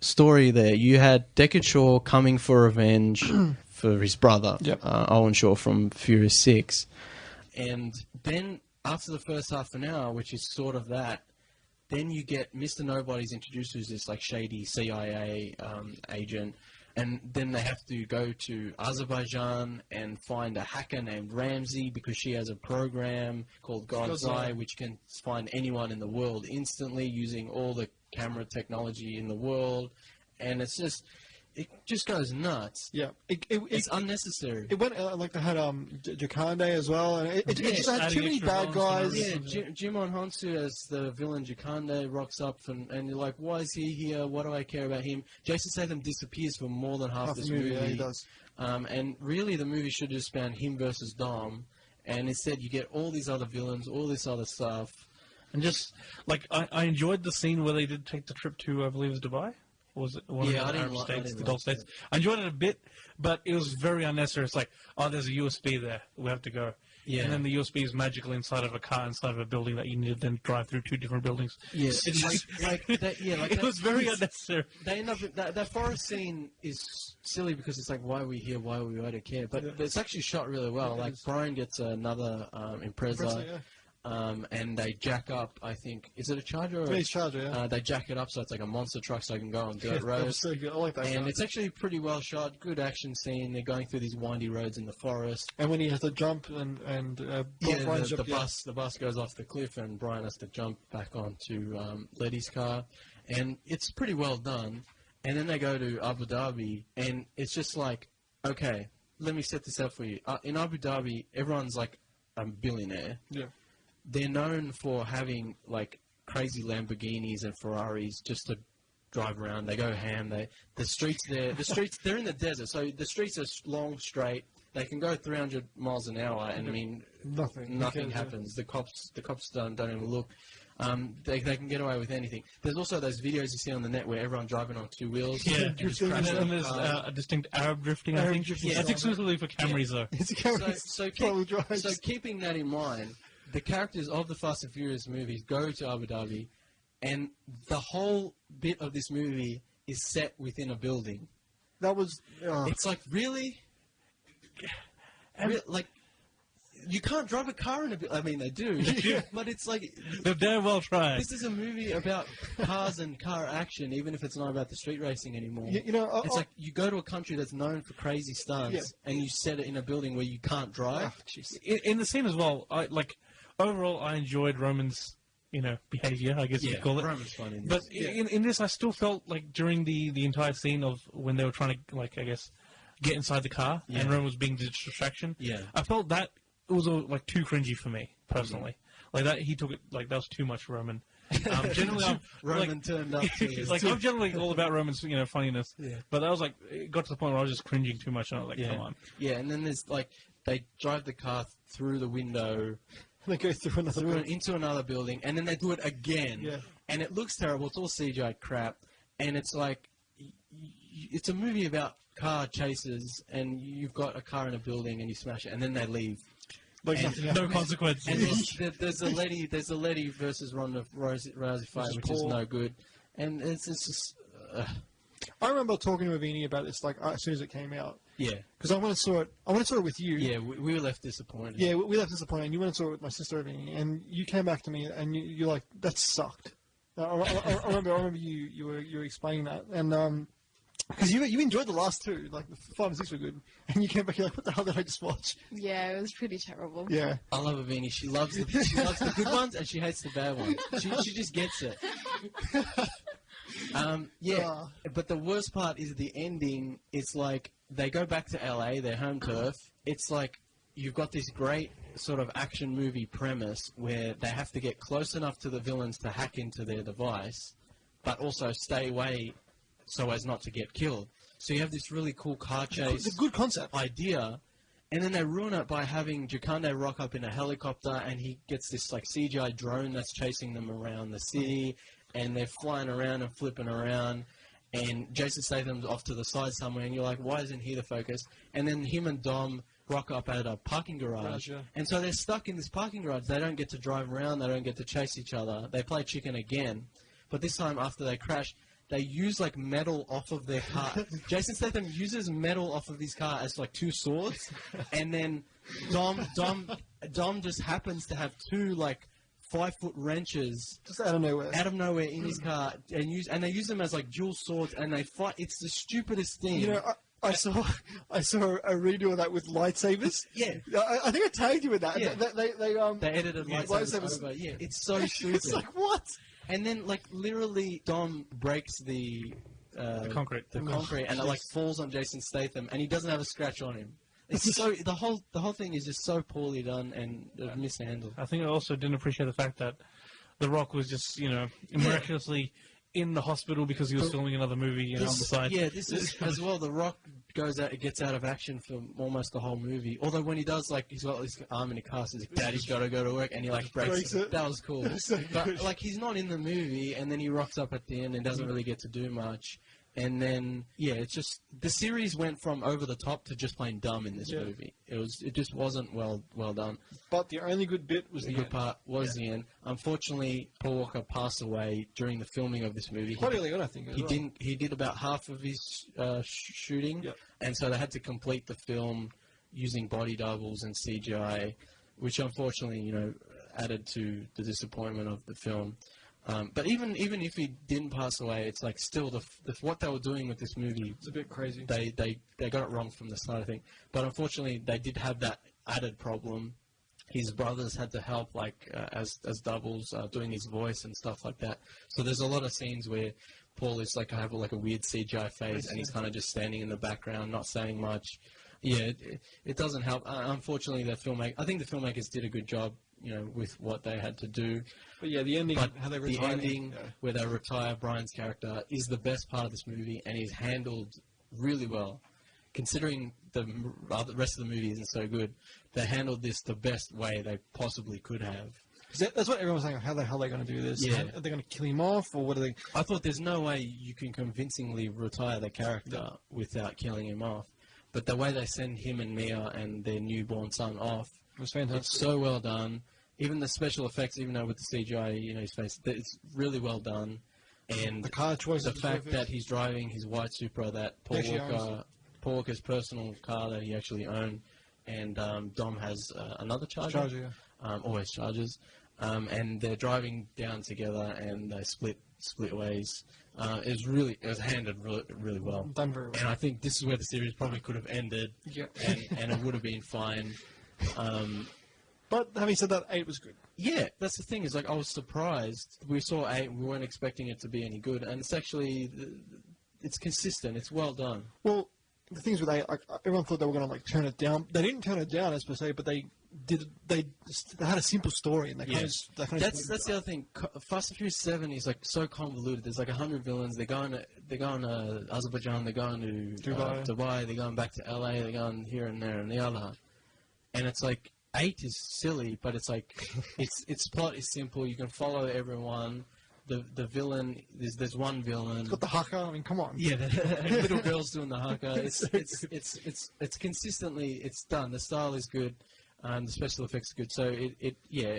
story there. You had Deckard Shaw coming for revenge for his brother, Owen Shaw from Furious 6. And then, after the first half an hour, which is sort of that, then you get Mr. Nobody's introduced, who's this like shady CIA agent. And then they have to go to Azerbaijan and find a hacker named Ramsey because she has a program called God's Eye, which can find anyone in the world instantly using all the camera technology in the world. And it just goes nuts. Yeah. It's unnecessary. It went, like they had Jakande as well. And it just had too many bad guys. Yeah, Jimon Honsu as the villain Jakande rocks up and you're like, why is he here? What do I care about him? Jason Statham disappears for more than half this movie. Yeah, he does. And really the movie should have just been him versus Dom. And instead you get all these other villains, all this other stuff. And just, like, I enjoyed the scene where they did take the trip to, I believe it was Dubai. Or was it one of the Arab states, the Gulf states? I enjoyed it a bit, but it was very unnecessary. It's like, oh, there's a USB there. We have to go. Yeah. And then the USB is magical inside of a car, inside of a building that you need to then drive through 2 different buildings. Yeah. It was very unnecessary. They end up, that forest scene is silly because it's like, why are we here? Why are we going to care? But it's actually shot really well. Like, Brian gets another Impreza. And they jack up, I think, is it a Charger? It's a Charger, yeah. They jack it up so it's like a monster truck so I can go on dirt roads. So good. I like that. And it's actually pretty well shot, good action scene. They're going through these windy roads in the forest. And when he has to jump the bus goes off the cliff and Brian has to jump back onto Letty's car. And it's pretty well done. And then they go to Abu Dhabi and it's just like, okay, let me set this up for you. In Abu Dhabi, everyone's like a billionaire. Yeah. They're known for having like crazy Lamborghinis and Ferraris just to drive around. They go ham. The streets they're in the desert, so the streets are long, straight. They can go 300 miles an hour, and I mean nothing happens. The cops don't even look. They can get away with anything. There's also those videos you see on the net where everyone driving on 2 wheels. Yeah, and there's a distinct Arab drifting. I think. Yeah, that's exclusively for Camrys though. It's a Camry. So keeping that in mind. the characters of the Fast and Furious movies go to Abu Dhabi, and the whole bit of this movie is set within a building. That was... It's like, really? Like, you can't drive a car in a building. I mean, they do. But it's like... They're damn well tried. This is a movie about cars and car action, even if it's not about the street racing anymore. It's like you go to a country that's known for crazy stunts, and you set it in a building where you can't drive. In the scene as well, overall, I enjoyed Roman's, behavior, I guess you'd call it. Roman's fun in But this. in this, I still felt like during the entire scene of when they were trying to, get inside the car and Roman was being the distraction. Yeah. I felt that it was too cringy for me personally. Like that, he took it that was too much Roman. Generally, Roman turned up to you. I'm generally all about Roman's funniness. Yeah. But that was it got to the point where I was just cringing too much, and I was like, come on. Yeah, and then there's they drive the car through the window. They go through another building. Into another building, and then they do it again. Yeah. And it looks terrible. It's all CGI crap. And it's like, it's a movie about car chases, and you've got a car in a building, and you smash it, and then they leave. Like nothing No happened. consequences. And there's a Letty versus Ronda Rousey fight, which is no good. And it's just... I remember talking to Ovini about this as soon as it came out. yeah. Because I went and saw it. I went and saw it with you. Yeah, we were left disappointed. Yeah, we left disappointed, and you went and saw it with my sister Ovini, and you came back to me, and you're like, "That sucked." I remember you were explaining that, and because you enjoyed the last two, like the 5 and 6 were good, and you came back, you're like, "What the hell did I just watch?" Yeah, it was pretty terrible. Yeah, I love Avini. She loves the good ones, and she hates the bad ones. She just gets it. But the worst part is the ending. It's like they go back to LA, their home turf. It's like you've got this great sort of action movie premise where they have to get close enough to the villains to hack into their device, but also stay away so as not to get killed. So you have this really cool car chase. it's a good concept. Idea, and then they ruin it by having Jakande rock up in a helicopter, and he gets this CGI drone that's chasing them around the city, and they're flying around and flipping around, and Jason Statham's off to the side somewhere, and you're like, why isn't he the focus? And then him and Dom rock up at a parking garage, and so they're stuck in this parking garage. They don't get to drive around, they don't get to chase each other. They play chicken again, but this time after they crash, they use metal off of their car. Jason Statham uses metal off of his car as 2 swords, and then Dom just happens to have 2 5-foot wrenches Just out of nowhere. in his car, and they use them as dual swords, and they fight. It's the stupidest thing. I saw a redo of that with lightsabers. Yeah. I think I tagged you with that. Yeah. They edited lightsabers over. Yeah, it's so stupid. It's like, what? And then, literally, Dom breaks the concrete. the concrete, and it falls on Jason Statham, and he doesn't have a scratch on him. It's so the whole thing is just so poorly done and mishandled. I think I also didn't appreciate the fact that The Rock was just, miraculously in the hospital because he was filming another movie on the side. Yeah, this is as well. The Rock gets out of action for almost the whole movie. Although when he does, he's got his arm in a cast, he's like, "Daddy's got to go to work," and he breaks it. That was cool. So but he's not in the movie, and then he rocks up at the end and doesn't really get to do much. And then it's just the series went from over the top to just plain dumb in this movie. It just wasn't well done. But the only good bit was The good part was the end. Unfortunately, Paul Walker passed away during the filming of this movie. quite early on, I think. He did about half of his shooting, and so they had to complete the film using body doubles and CGI, which unfortunately, added to the disappointment of the film. But even if he didn't pass away, it's still what they were doing with this movie. It's a bit crazy. They got it wrong from the start, I think. But unfortunately, they did have that added problem. His brothers had to help, as doubles, doing his voice and stuff like that. So there's a lot of scenes where Paul is have a weird CGI face, and he's kind of just standing in the background, not saying much. Yeah, it doesn't help. Unfortunately, I think the filmmakers did a good job, with what they had to do. But yeah, the ending, But how they the retire ending where they retire Brian's character is the best part of this movie, and is handled really well. Considering the rest of the movie isn't so good, they handled this the best way they possibly could have. That's what everyone was saying. How the hell are they going to do this? Yeah. Are they going to kill him off, or what are they? I thought there's no way you can convincingly retire the character without killing him off. But the way they send him and Mia and their newborn son off, It was fantastic. it's so well done. even the special effects, even though with the CGI, his face, it's really well done. And The car choice. the fact that he's driving his white Supra, that Paul Walker's personal car that he actually owned, and Dom has another Charger, always Chargers, and they're driving down together and they split ways. It was handled really, really well. Done very well. And I think this is where the series probably could have ended, and it would have been fine. But having said that, 8 was good. Yeah, that's the thing. Is like I was surprised. We saw 8. We weren't expecting it to be any good, and it's actually it's consistent. It's well done. Well, the things with 8, everyone thought they were going to turn it down. They didn't turn it down as per se, but they did. They had a simple story, and that's the other thing. Fast and Furious 7 is so convoluted. There's 100 villains. They're going to Azerbaijan. They're going to Dubai. They're going back to LA. They're going here and there and the other. And it's 8 is silly, but it's its plot is simple. You can follow everyone. The villain there's one villain. It's got the haka. I mean, come on. Yeah, the little girl's doing the haka. It's consistently it's done. The style is good. The special effects are good. So it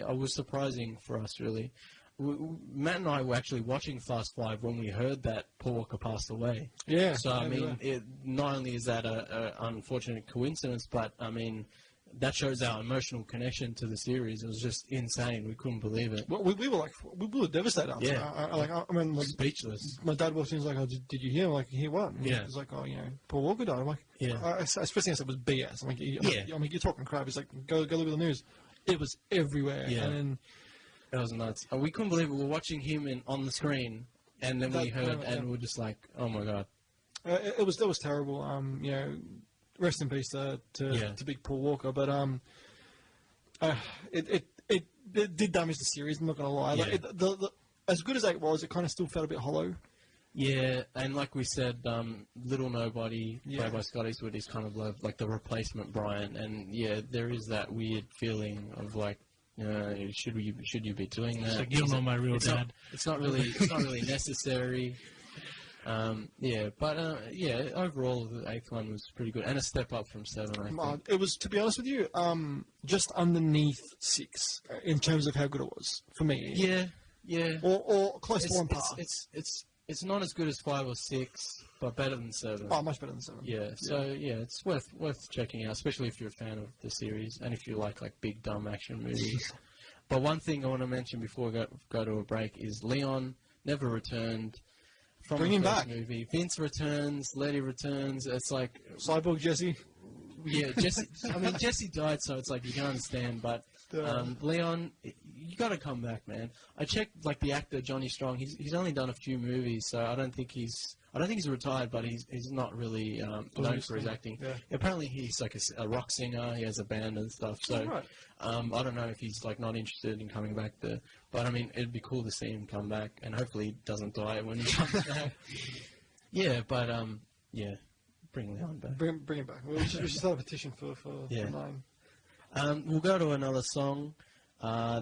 was surprising for us really. Matt and I were actually watching Fast 5 when we heard that Paul Walker passed away. Yeah. So I mean, not only is that a unfortunate coincidence, but I mean. That shows our emotional connection to the series. It was just insane. We couldn't believe it. Well, we were devastated. After. Yeah. I mean, speechless. My dad walked in. He's like, "Oh, did you hear?" I'm like, "Hear what?" And Yeah. He's like, "Oh, Paul Walker died." I'm like, "Yeah." First thing I said was BS. I'm like, Yeah. "You're talking crap." He's like, "Go look at the news." It was everywhere. Yeah. And then, that was nuts. We couldn't believe it. We were watching him on the screen, and then we heard, and we were just like, "Oh my god." It was terrible. Rest in peace to Big Paul Walker. But it did damage the series. I'm not gonna lie. Yeah. As good as 8 was, it kind of still felt a bit hollow. Yeah, and like we said, Little Nobody, played by Scott Eastwood, is kind of like the replacement Brian, and there is that weird feeling of should you be doing that? It's like, you don't know my real dad. It's not really necessary. Overall the 8th one was pretty good, and a step up from 7. I think. It was, to be honest with you, just underneath 6 in terms of how good it was for me. Yeah. Or close to one par. It's not as good as 5 or 6, but better than 7. Oh, much better than 7. Yeah. So it's worth checking out, especially if you're a fan of the series and if you like big dumb action movies. But one thing I want to mention before we go to a break is Leon never returned. From Bring the him first back. Movie. Vince returns, Letty returns. It's like Cyborg Jesse. Yeah, Jesse. I mean, Jesse died, so it's like you can understand. But Leon, you got to come back, man. I checked the actor Johnny Strong. He's only done a few movies, so I don't think he's retired, but he's not really known for his acting. Yeah. Apparently, he's like a rock singer. He has a band and stuff. So Right. I don't know if he's not interested in coming back there. But I mean, it'd be cool to see him come back, and hopefully he doesn't die when he comes back. Yeah, but bring Leon back. Bring him back. We should start a petition for 9. We'll go to another song.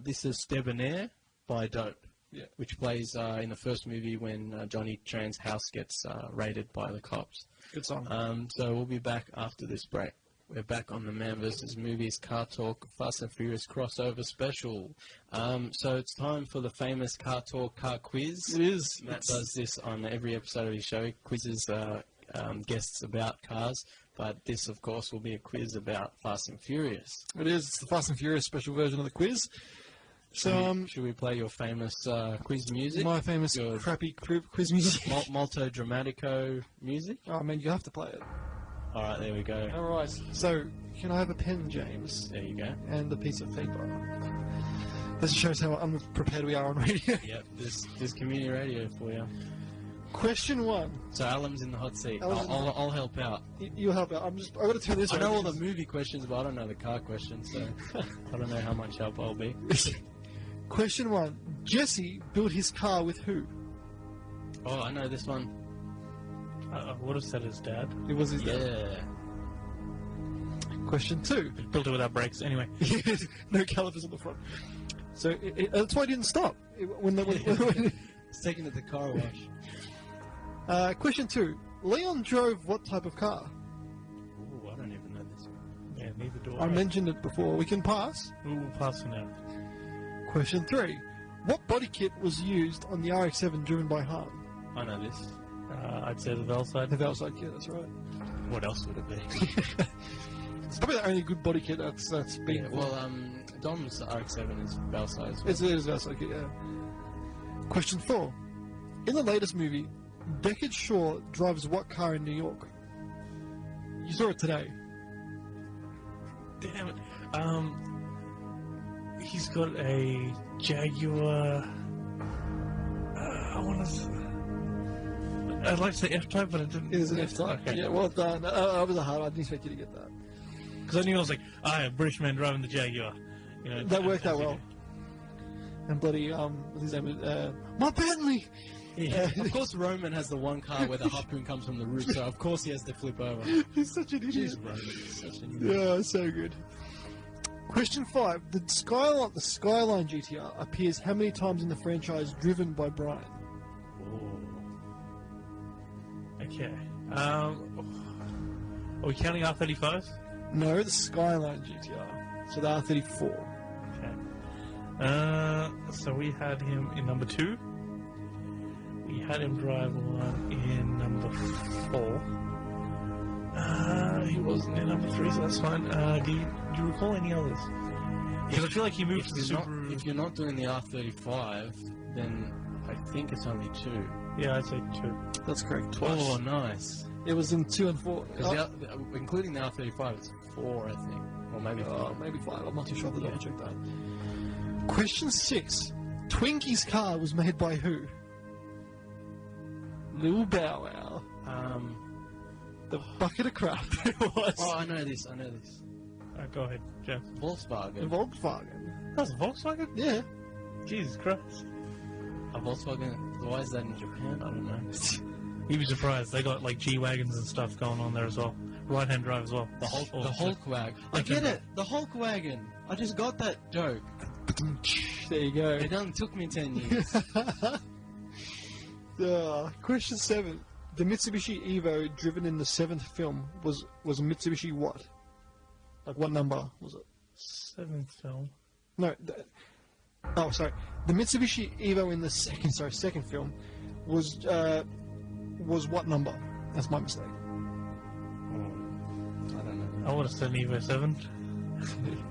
This is Debonair by Dope, which plays in the first movie when Johnny Tran's house gets raided by the cops. Good song. So we'll be back after this break. We're back on the Man vs. Movies CarTorque Fast and Furious crossover special. So it's time for the famous CarTorque car quiz. It is. Matt does this on every episode of his show. He quizzes guests about cars. But this, of course, will be a quiz about Fast and Furious. It is. It's the Fast and Furious special version of the quiz. So, should we play your famous quiz music? My famous crappy quiz music. Molto Dramatico music? Oh, man, you have to play it. All right, there we go. All right. So, can I have a pen, James? There you go. And a piece of paper. This shows how unprepared we are on radio. Yep, there's community radio for you. Question 1. So Alam's in the hot seat. I'll help out. You'll help out. I got to turn this. I know all the movie questions, but I don't know the car questions, so I don't know how much help I'll be. Question 1. Jesse built his car with who? Oh, I know this one. I would have said his dad. It was his dad. Yeah. Question 2. He built it without brakes. Anyway. No calipers on the front. So that's why he didn't stop. When It's taken to the car wash. Question 2. Leon drove what type of car? Ooh, I don't even know this one. Yeah, neither do I. I mentioned it before. We can pass. We'll pass for now. Question 3. What body kit was used on the RX-7 driven by Han? I know this. I'd say the Velside. The Velside kit, that's right. What else would it be? It's probably the only good body kit that's been... Yeah, well, Dom's RX-7 is Velside as well. It is Velside kit, yeah. Question 4. In the latest movie, Deckard Shaw drives what car in New York? You saw it today. Damn it. He's got a Jaguar. I'd like to say F-Type, but it didn't. It is an F-Type. Okay. Yeah, well done. That was a hard one. I didn't expect you to get that. Because I knew I was like, a British man driving the Jaguar. You know, That worked out as you well. do. And bloody, what's his name? My Bentley! Yeah. Of course, Roman has the one car where the harpoon comes from the roof, so of course he has to flip over. He's such an idiot. Jeez, Roman is such an idiot. Yeah, so good. Question 5. The Skyline GTR appears how many times in the franchise driven by Brian? Okay. Are we counting R35s? No, the Skyline GTR. So the R34. Okay. So we had him in number 2. We had him drive one in number 4. He wasn't in number 3, so that's fine. Do you recall any others? Because I feel like he moved to the Subaru. If you're not doing the R35, then I think it's only 2. Yeah, I'd say 2. That's correct. Oh, nice. It was in 2 and 4. Including the R35, it's 4, I think. Or maybe 5. Maybe 5. I'm not too sure. I'll double check that. Question 6. Twinkie's car was made by who? Lil Bow Wow. The bucket of crap it was. Oh, I know this. Go ahead, James. Volkswagen. Volkswagen. That's a Volkswagen? Yeah. Jesus Christ. A Volkswagen. Why is that in Japan? I don't know. You'd be surprised. They got like G-Wagons and stuff going on there as well. Right-hand drive as well. The Hulkwagon. I get it. The Hulkwagen. I just got that joke. There you go. It done took me 10 years. Question 7. The Mitsubishi Evo driven in the 7th film was a Mitsubishi what? Like what number was it? 7th film. No. Sorry. The Mitsubishi Evo in the second film was what number? That's my mistake. I don't know. I would have said an Evo 7.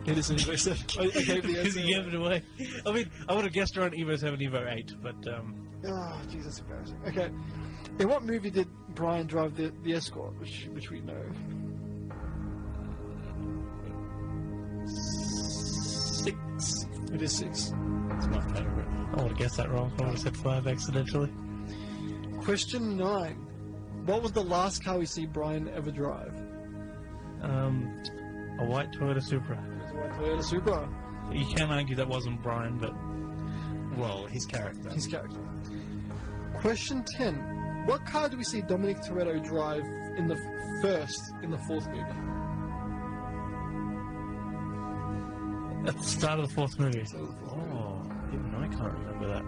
It is an Evo 7. I gave the Because answer. he gave it away. I mean, I would have guessed around Evo 7, Evo 8, but Oh, Jesus, embarrassing. Okay. In what movie did Brian drive the Escort, which we know? 6. It is 6. It's my favourite. I would have guessed that wrong. I would have said 5 accidentally. Question 9. What was the last car we see Brian ever drive? A white Toyota Supra. It was a white Toyota Supra. You can argue that wasn't Brian, but Well, his character. His character. Question 10. What car do we see Dominic Toretto drive in the 4th movie? at the start of the 4th movie. Oh, even I can't remember that.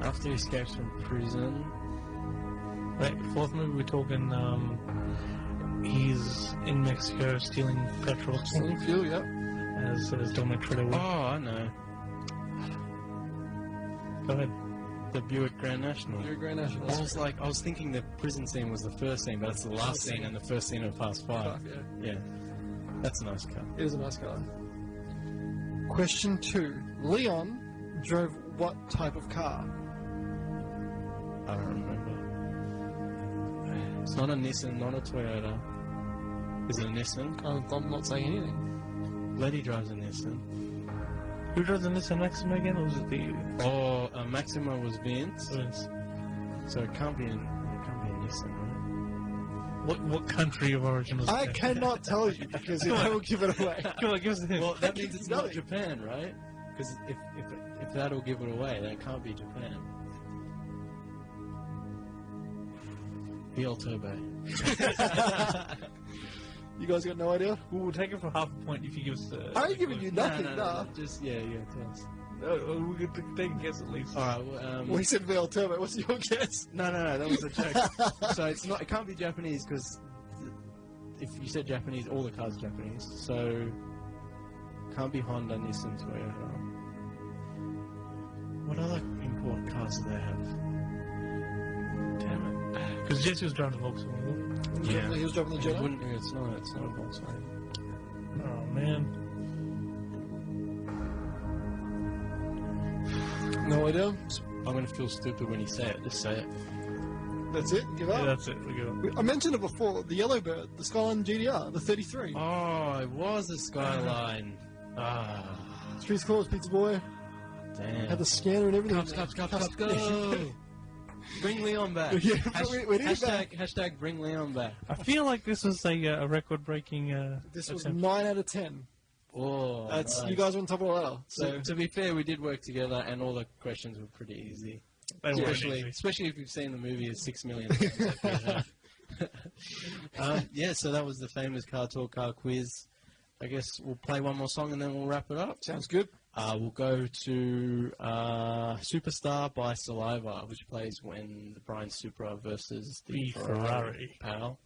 After he escapes from prison. Wait, 4th movie, we're talking, he's in Mexico stealing petrol. Stealing fuel, yeah. As Dominic Toretto would. Oh, I know. Go ahead. The Buick Grand National. Buick Grand National. I was thinking the prison scene was the first scene, but it's the last scene and the first scene of Fast 5. Yeah. Yeah. That's a nice car. It is a nice car. Question 2. Leon drove what type of car? I don't remember. It's not a Nissan, not a Toyota. Is it a Nissan? I'm not saying anything. Letty drives a Nissan. Who drives the Nissan Maxima again, or was it the... Oh, Maxima was Vince. Vince? So it can't be a Nissan, right? What country of origin was I it? cannot tell you because I will give it away. Come on, give us a hint. Well, that means it's No. not Japan, right? Because if that'll give it away, that can't be Japan. VL Turbo. You guys got no idea? We'll take it for half a point if you give us... I ain't giving you nothing, No. nah. Just, yeah, tell us. we could take a guess at least. Alright, Well, he said VL Turbo. What's your guess? No, that was a joke. So it can't be Japanese because if you said Japanese, all the cars are Japanese. So can't be Honda, Nissan, Toyota. What other import cars do they have? Damn it. Because Jesse was driving the Volkswagen. Yeah. He was driving the It Jetta. wouldn't, it's not a Volkswagen. Oh, man. No idea. I'm going to feel stupid when you say it. Just say it. That's it. Give up. Yeah, that's it. We go. I mentioned it before. The Yellowbird, the Skyline GDR, the 33. Oh, it was a Skyline. Ah, Streets Closed, Pizza Boy. damn. Had the scanner and everything. Cops, go! Bring Leon back. Yeah, we need it back. Hashtag bring Leon back. I feel like this was a record-breaking. This was attempt. 9 out of 10. Oh, That's nice. You guys were on top of the ladder. So, to be fair, we did work together, and all the questions were pretty easy. They weren't Especially, easy. especially if you've seen the movie 6 million times. Like we have. Yeah, so that was the famous CarTorque car quiz. I guess we'll play one more song and then we'll wrap it up. Sounds good. We'll go to Superstar by Saliva, which plays when the Brian Supra versus the Ferrari pal.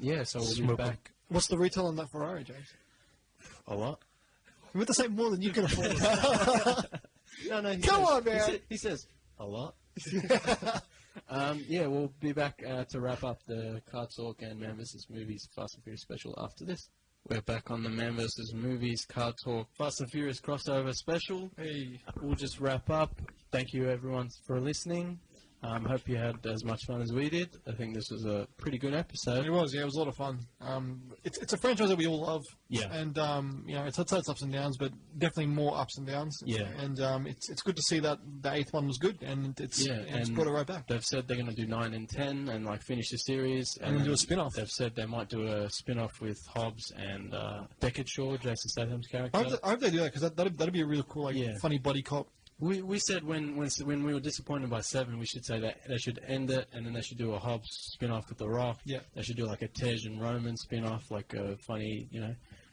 Yeah, so we'll be back. What's the retail on that Ferrari, James? A lot? We meant to say more than you can afford. No, he Come says, on, man. He says, a lot. Yeah, we'll be back to wrap up the CarTorque and Man vs. Movies Fast and Furious special after this. We're back on the Man vs. Movies CarTorque Fast and Furious crossover special. Hey. We'll just wrap up. Thank you, everyone, for listening. Hope you had as much fun as we did. I think this was a pretty good episode. It was a lot of fun. It's a franchise that we all love. Yeah. And, it's had its ups and downs, but definitely more ups and downs. Yeah. And it's good to see that the 8th one was good, and it's brought it right back. They've said they're going to do 9 and 10 and like finish the series. And then do a spin-off. They've said they might do a spin-off with Hobbs and Beckett Shaw, Jason Statham's character. I hope they do that, because that'd be a really cool, funny buddy cop. We said when we were disappointed by 7, we should say that they should end it, and then they should do a Hobbs spin-off with The Rock. Yeah. They should do like a Tej and Roman spin-off, like a funny,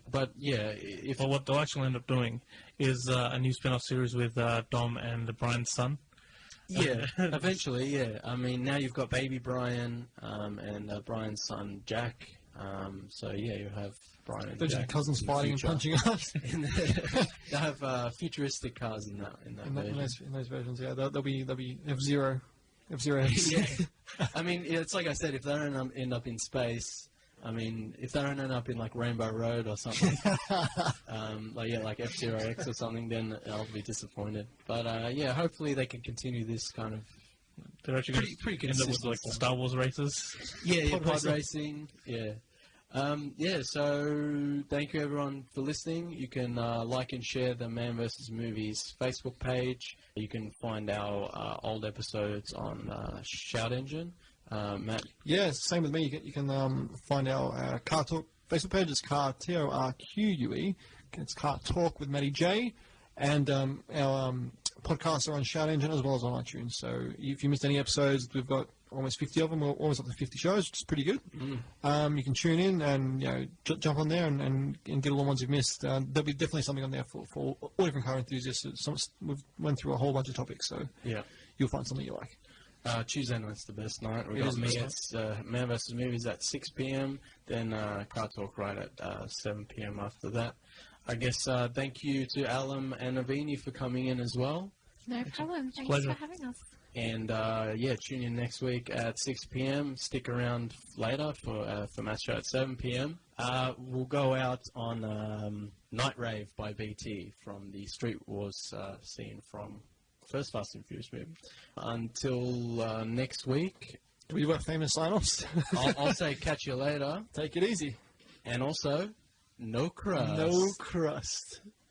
But yeah, Well, what they'll actually end up doing is a new spin-off series with Dom and Brian's son. Yeah, eventually, yeah. I mean, now you've got baby Brian and Brian's son Jack. So yeah, you have Brian and They're Jack. just cousins in the fighting and future. punching us. They have futuristic cars in that version. In those versions, yeah. They'll be F-Zero. Yeah. I mean, it's like I said, if they don't end up in space, I mean, if they don't end up in like Rainbow Road or something, like F-Zero X or something, then I'll be disappointed. But yeah, hopefully they can continue this kind of They're actually pretty end up with consistent like the stuff. Star Wars races. Yeah, Pod pod racing. racing. Yeah. So thank you everyone for listening. You can like and share the Man vs. Movies Facebook page. You can find our old episodes on Shout Engine. Matt? Yeah, it's the same with me. You can find our CarTorque Facebook page. It's Car, Torque. It's CarTorque with Matty J. And our podcasts are on Shout Engine as well as on iTunes. So if you missed any episodes, we've got almost 50 of them. We're almost up to 50 shows, which is pretty good. You can tune in and jump on there and get all the ones you've missed. There'll be definitely something on there for all different car enthusiasts. We've went through a whole bunch of topics, so Yeah. you'll find something you like. Tuesday night's the best night. We It got is the me. best It's Man vs. Movies at 6 p.m. Then CarTorque right at 7 p.m. after that. I guess thank you to Alam and Ovini for coming in as well. No problem. Thanks pleasure. for having us. And yeah, tune in next week at 6 p.m. Stick around later for Matt's show at 7 p.m. We'll go out on Night Rave by BT from the Street Wars scene from first Fast and Furious movie. Until next week, Do we do our famous sign-offs? I'll say catch you later. Take it easy. And also, no crust. No crust.